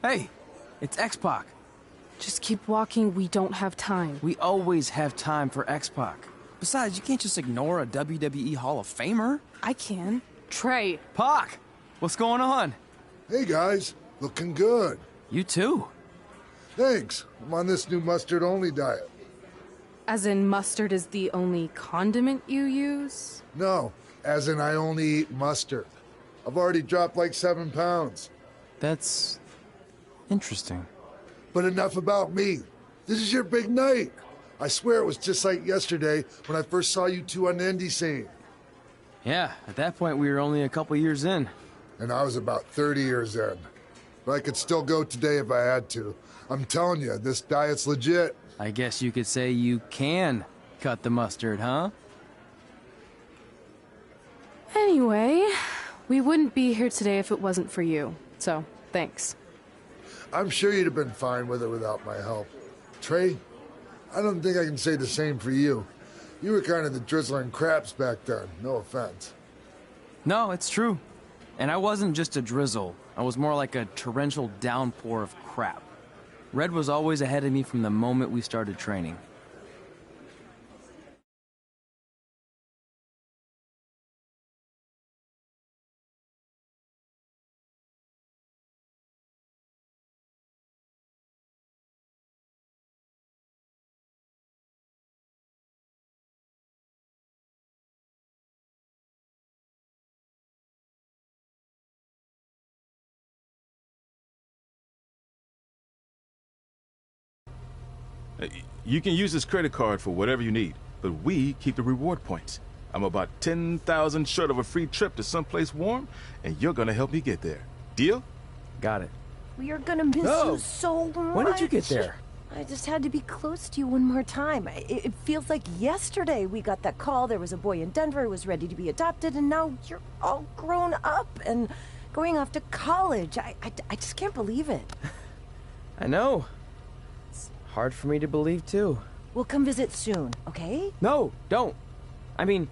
Hey, it's X-Pac. Just keep walking, we don't have time. We always have time for X-Pac. Besides, you can't just ignore a WWE Hall of Famer. I can. Trey. Pac, what's going on? Hey guys, looking good. You too. Thanks. I'm on this new mustard-only diet. As in mustard is the only condiment you use? No, as in I only eat mustard. I've already dropped like 7 pounds. That's interesting. But enough about me. This is your big night. I swear it was just like yesterday when I first saw you two on the indie scene. Yeah, at that point we were only a couple years in. And I was about 30 years in. But I could still go today if I had to. I'm telling you, this diet's legit. I guess you could say you can cut the mustard, huh? Anyway, we wouldn't be here today if it wasn't for you. So, thanks. I'm sure you'd have been fine with it without my help. Trey, I don't think I can say the same for you. You were kind of the drizzling craps back then, no offense. No, it's true. And I wasn't just a drizzle. I was more like a torrential downpour of crap. Red was always ahead of me from the moment we started training. You can use this credit card for whatever you need, but we keep the reward points. I'm about 10,000 short of a free trip to someplace warm, and you're gonna help me get there. Deal? Got it. We are gonna miss you so much. When did you get there? I just had to be close to you one more time. It feels like yesterday we got that call. There was a boy in Denver who was ready to be adopted, and now you're all grown up and going off to college. I just can't believe it. I know. It's hard for me to believe, too. We'll come visit soon, okay? No, don't. I mean,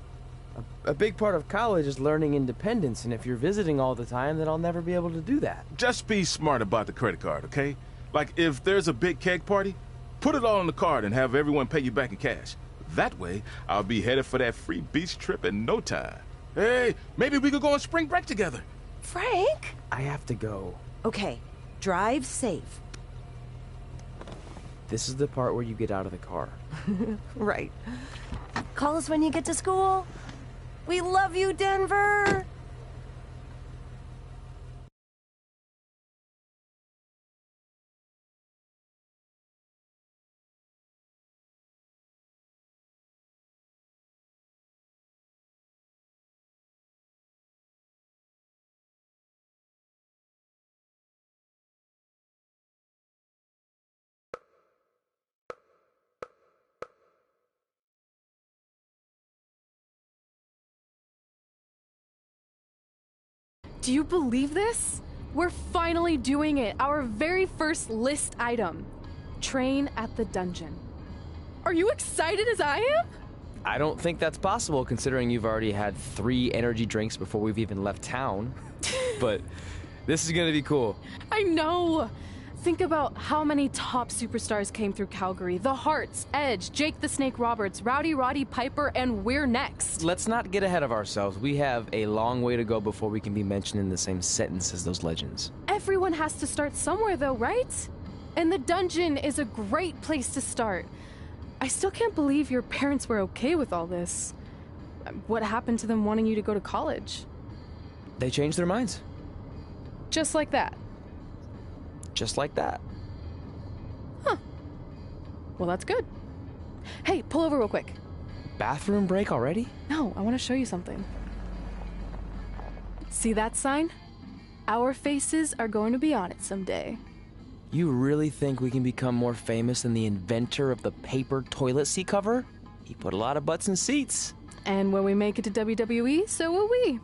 a big part of college is learning independence, and if you're visiting all the time, then I'll never be able to do that. Just be smart about the credit card, okay? Like, if there's a big keg party, put it all on the card and have everyone pay you back in cash. That way, I'll be headed for that free beach trip in no time. Hey, maybe we could go on spring break together. Frank? I have to go. Okay, drive safe. This is the part where you get out of the car. Right. Call us when you get to school. We love you, Denver! Do you believe this? We're finally doing it. Our very first list item. Train at the dungeon. Are you excited as I am? I don't think that's possible, considering you've already had 3 energy drinks before we've even left town. But this is gonna be cool. I know. Think about how many top superstars came through Calgary. The Hearts, Edge, Jake the Snake Roberts, Rowdy Roddy Piper, and we're next. Let's not get ahead of ourselves. We have a long way to go before we can be mentioned in the same sentence as those legends. Everyone has to start somewhere though, right? And the dungeon is a great place to start. I still can't believe your parents were okay with all this. What happened to them wanting you to go to college? They changed their minds. Just like that. Just like that. Huh. Well, that's good. Hey, pull over real quick. Bathroom break already? No, I want to show you something. See that sign? Our faces are going to be on it someday. You really think we can become more famous than the inventor of the paper toilet seat cover? He put a lot of butts in seats. And when we make it to WWE, so will we.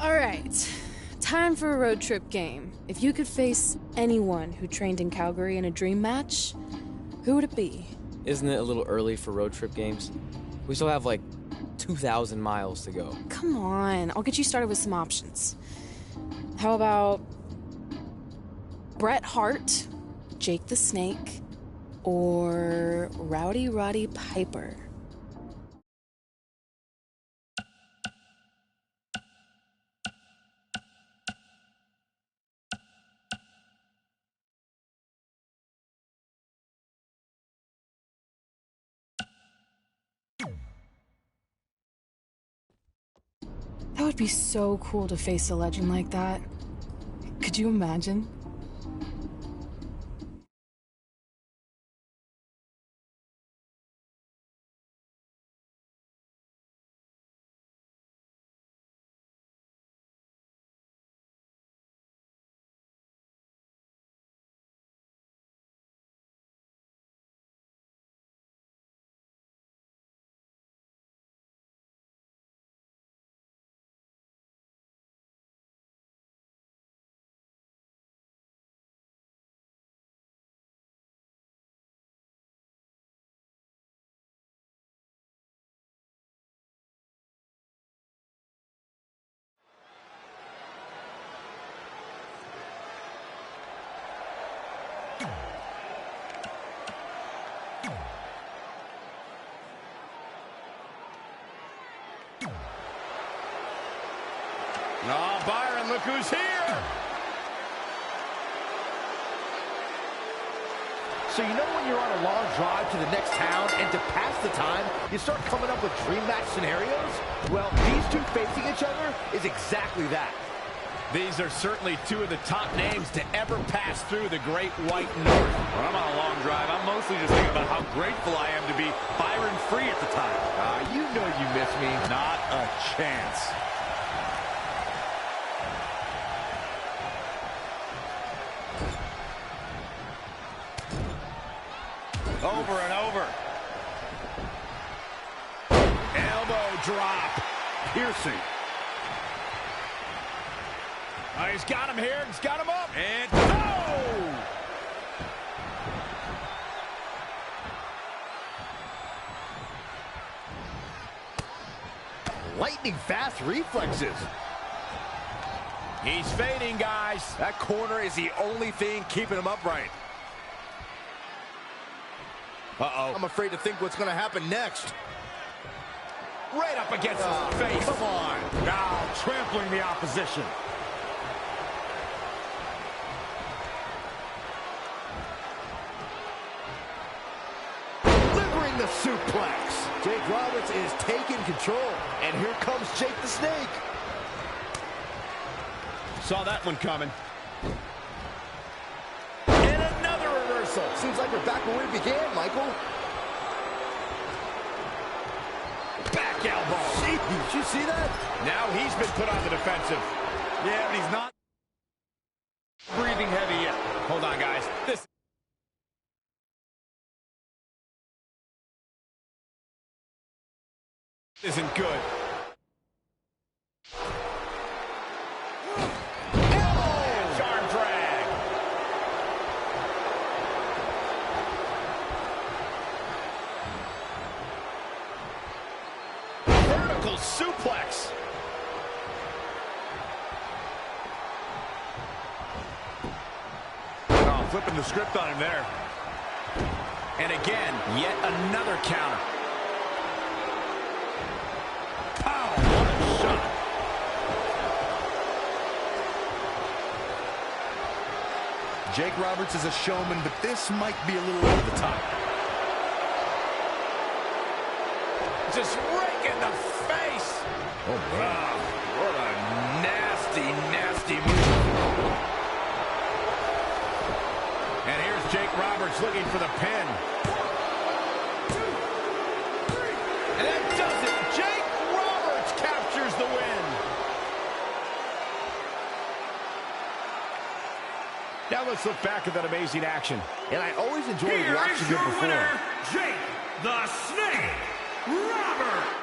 All right, time for a road trip game. If you could face anyone who trained in Calgary in a dream match, who would it be? Isn't it a little early for road trip games? We still have like 2,000 miles to go. Come on, I'll get you started with some options. How about Bret Hart, Jake the Snake, or Rowdy Roddy Piper? That would be so cool to face a legend like that. Could you imagine? look who's here. So you know when you're on a long drive to the next town and to pass the time, you start coming up with dream match scenarios? Well, these two facing each other is exactly that. These are certainly two of the top names to ever pass through the Great White North. When I'm on a long drive, I'm mostly just thinking about how grateful I am to be Byron free at the time. You know you miss me. Not a chance. Over and over. Elbow drop. Piercing. Oh, he's got him here. He's got him up. And oh! Lightning fast reflexes. He's fading, guys. that corner is the only thing keeping him upright. Uh-oh. I'm afraid to think what's going to happen next. Right up against his face. Come on. Now trampling the opposition. Delivering the suplex. Jake Roberts is taking control. And here comes Jake the Snake. Saw that one coming. And another reversal. Seems like we're back where we began, Michael. Back elbow. Did you see that? Now he's been put on the defensive. Yeah, but he's not breathing heavy yet. Hold on, guys. This isn't good. Elbow! Arm drag. Vertical suplex. Oh, flipping the script on him there. And again, yet another counter. Pow! What a shot. Jake Roberts is a showman, but this might be a little over the top. Just right in the face. Oh, wow. What a nasty, nasty move. And here's Jake Roberts looking for the pin. And that does it. Jake Roberts captures the win. Now let's look back at that amazing action. And I always enjoy watching it before. Winner, Jake the Snake Roberts.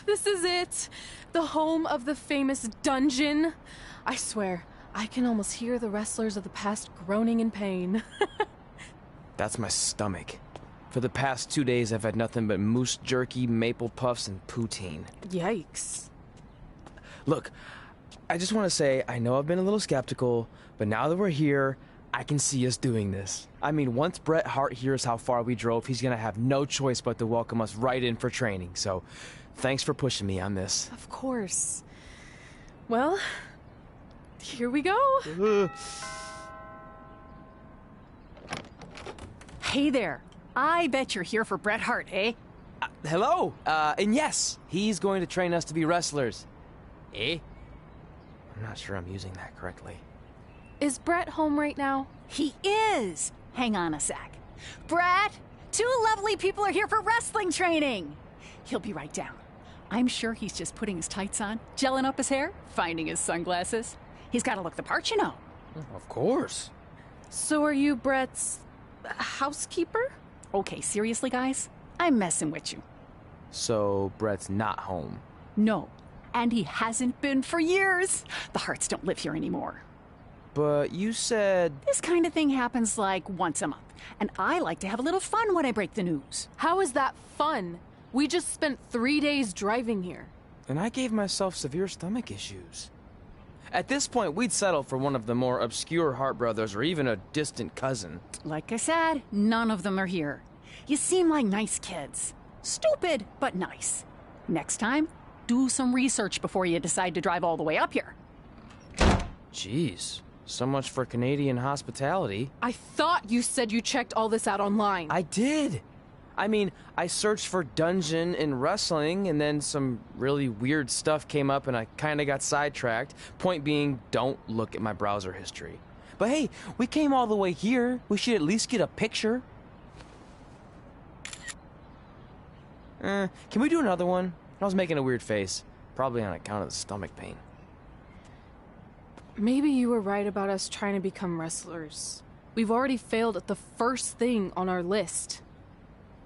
This is it. The home of the famous dungeon. I swear, I can almost hear the wrestlers of the past groaning in pain. That's my stomach. For the past 2 days, I've had nothing but moose jerky, maple puffs, and poutine. Yikes. Look, I just want to say, I know I've been a little skeptical, but now that we're here, I can see us doing this. I mean, once Bret Hart hears how far we drove, he's gonna have no choice but to welcome us right in for training. So, thanks for pushing me on this. Of course. Well, here we go. Hey there. I bet you're here for Bret Hart, eh? Hello, and yes, he's going to train us to be wrestlers. Eh? I'm not sure I'm using that correctly. Is Bret home right now? He is. Hang on a sec. Bret, two lovely people are here for wrestling training. He'll be right down. I'm sure he's just putting his tights on, gelling up his hair, finding his sunglasses. He's got to look the part, you know. Of course. So are you Bret's housekeeper? Okay, seriously, guys? I'm messing with you. So, Bret's not home? No, and he hasn't been for years. The Harts don't live here anymore. But you said... This kind of thing happens like once a month, and I like to have a little fun when I break the news. How is that fun? We just spent 3 days driving here. And I gave myself severe stomach issues. At this point, we'd settle for one of the more obscure Hart brothers or even a distant cousin. Like I said, none of them are here. You seem like nice kids. Stupid, but nice. Next time, do some research before you decide to drive all the way up here. Jeez, so much for Canadian hospitality. I thought you said you checked all this out online. I did. I mean, I searched for dungeon in wrestling, and then some really weird stuff came up, and I kind of got sidetracked. Point being, don't look at my browser history. But hey, we came all the way here. We should at least get a picture. Can we do another one? I was making a weird face, probably on account of the stomach pain. Maybe you were right about us trying to become wrestlers. We've already failed at the first thing on our list.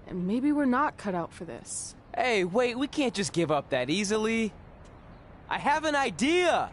And maybe we're not cut out for this. Hey, wait, we can't just give up that easily. I have an idea!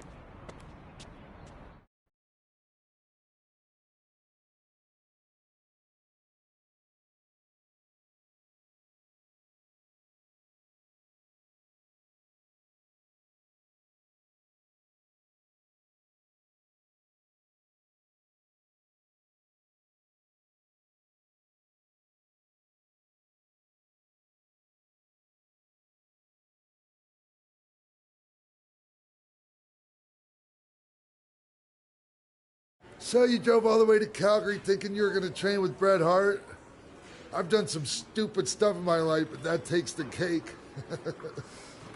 So you drove all the way to Calgary thinking you were going to train with Bret Hart? I've done some stupid stuff in my life, but that takes the cake.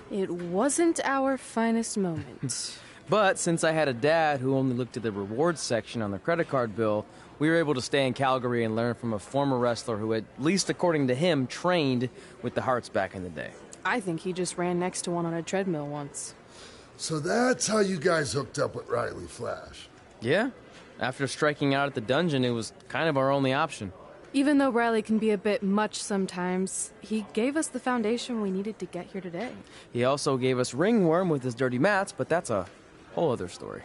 It wasn't our finest moment. But since I had a dad who only looked at the rewards section on the credit card bill, we were able to stay in Calgary and learn from a former wrestler who, at least according to him, trained with the Harts back in the day. I think he just ran next to one on a treadmill once. So that's how you guys hooked up with Riley Flash. Yeah. After striking out at the dungeon, it was kind of our only option. Even though Riley can be a bit much sometimes, he gave us the foundation we needed to get here today. He also gave us ringworm with his dirty mats, but that's a whole other story.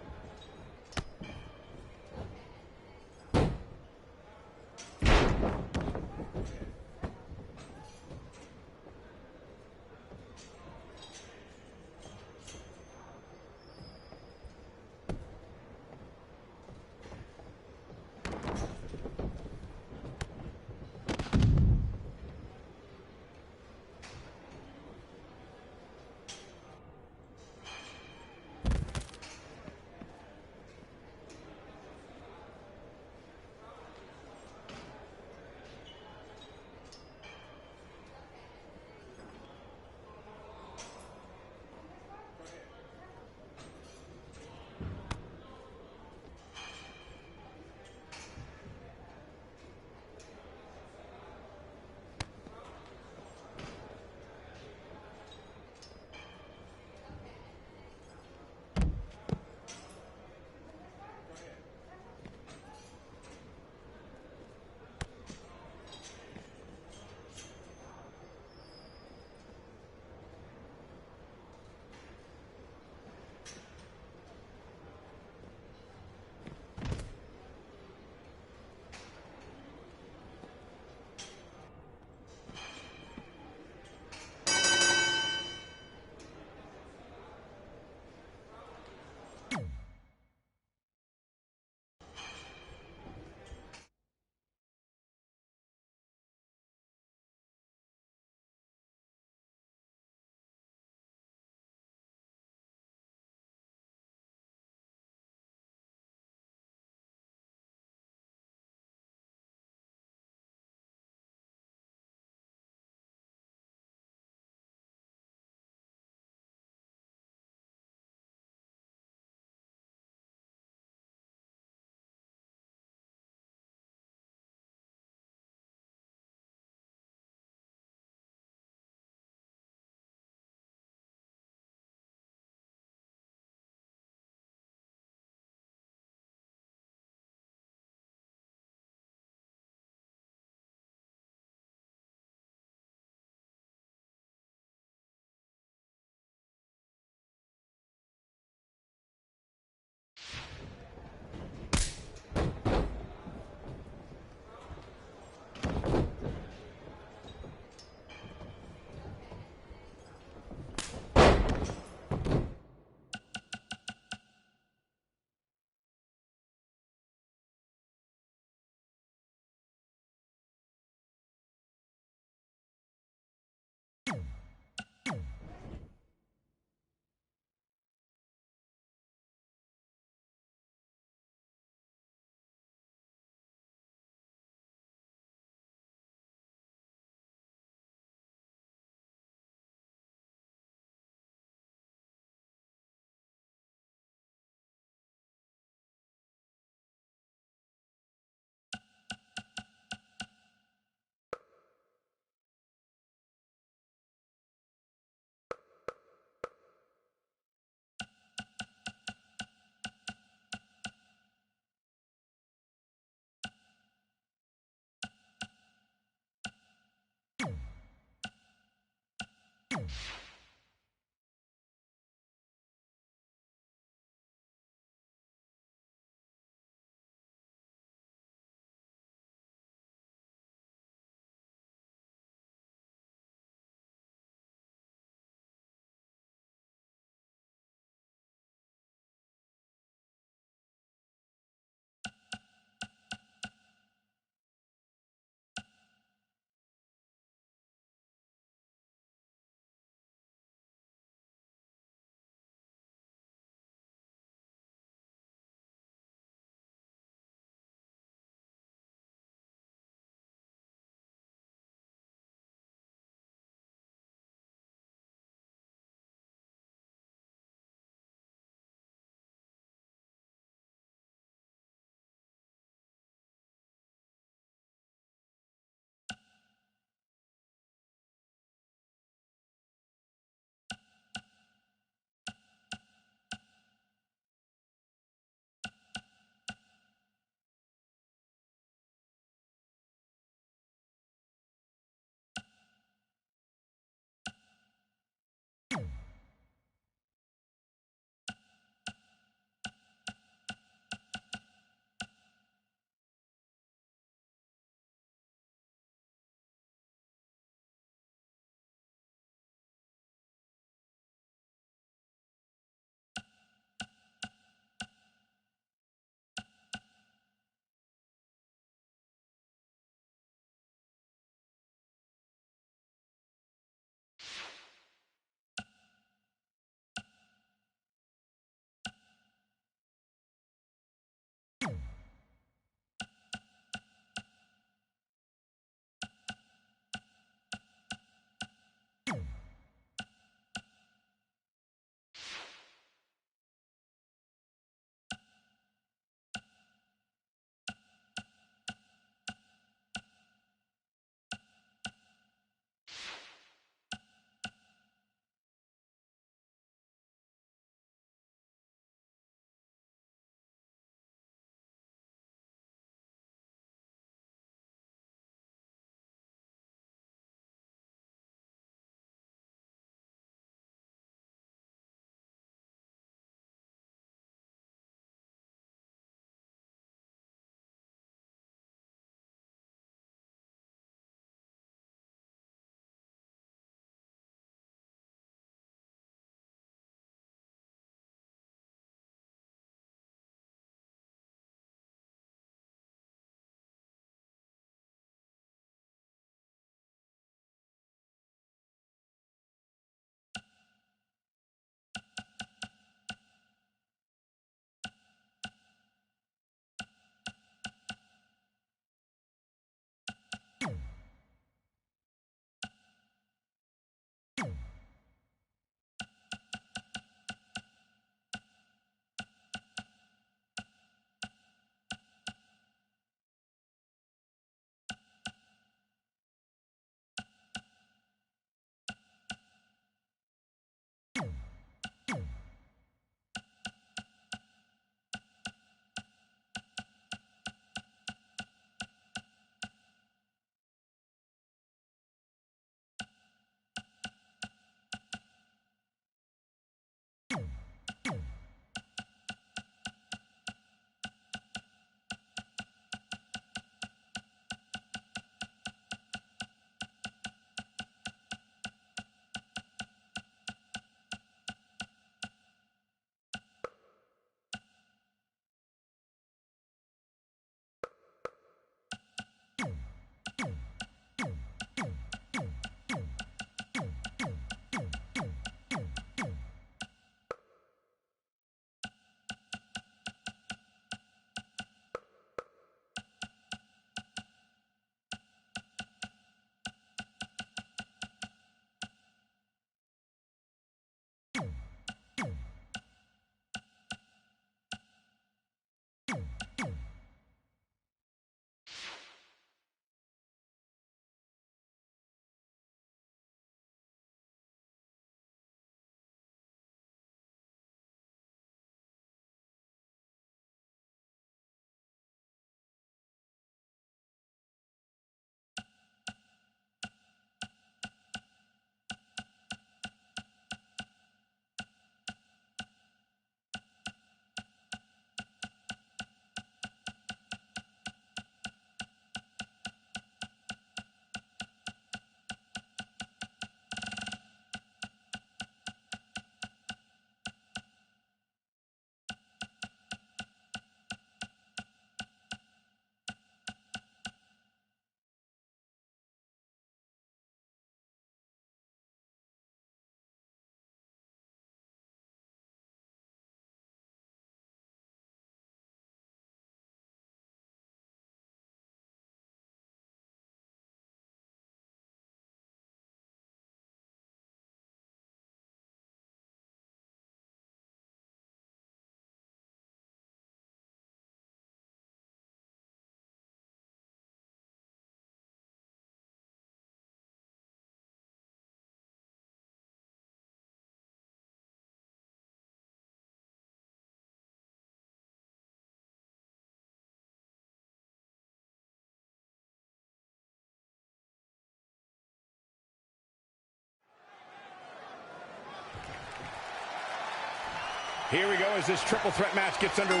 Here we go as this triple threat match gets underway.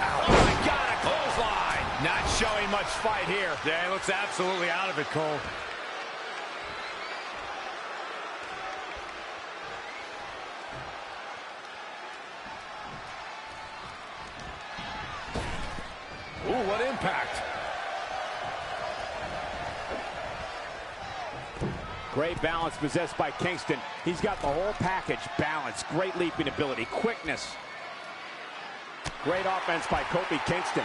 Oh my God, a clothesline. Not showing much fight here. Yeah, he looks absolutely out of it, Cole. Ooh, what impact. Great balance possessed by Kingston. He's got the whole package. Balance, great leaping ability, quickness. Great offense by Kofi Kingston.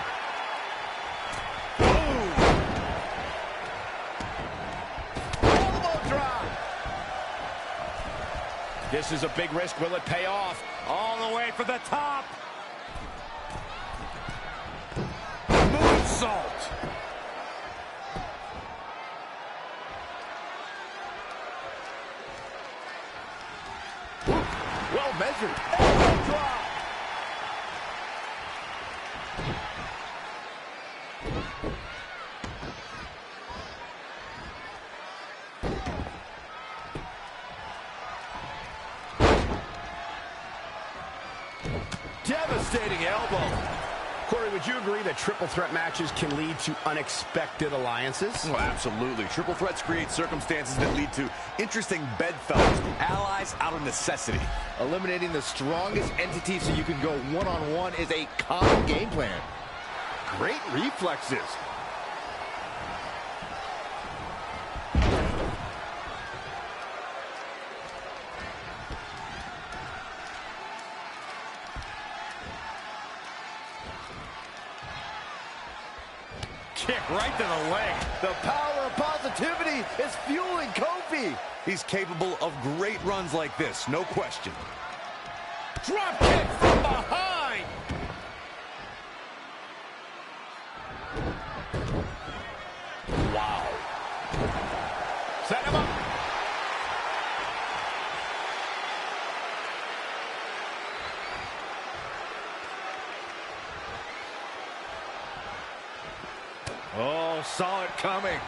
Elbow drop. This is a big risk. Will it pay off? All the way for the top. Moonsault. Well measured. Elbow drop. Devastating elbow. Corey, would you agree that triple threat matches can lead to unexpected alliances? Well, absolutely. Triple threats create circumstances that lead to interesting bedfellows, allies out of necessity. Eliminating the strongest entity so you can go one-on-one is a common game plan. Great reflexes. Kick right to the leg. The power of positivity is fueling Kofi. He's capable of great runs like this, no question. Drop kick from behind. Wow. Set him up. Oh, saw it coming.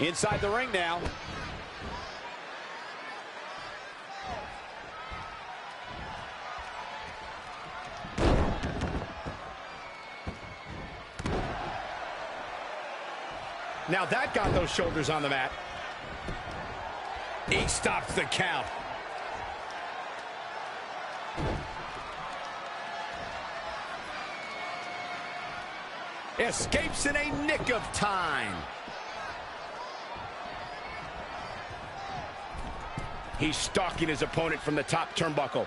Inside the ring now. Now that got those shoulders on the mat. He stops the count. Escapes in a nick of time. He's stalking his opponent from the top turnbuckle.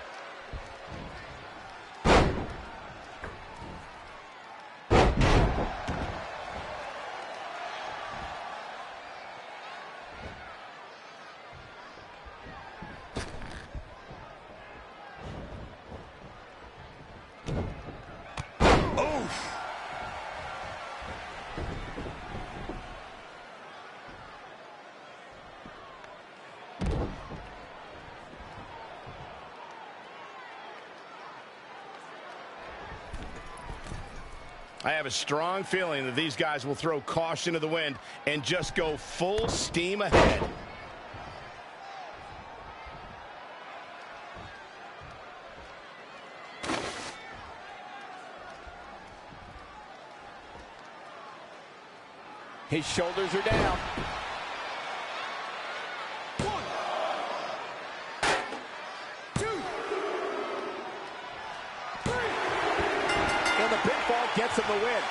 I have a strong feeling that these guys will throw caution to the wind and just go full steam ahead. His shoulders are down. And the pinfall gets him the win.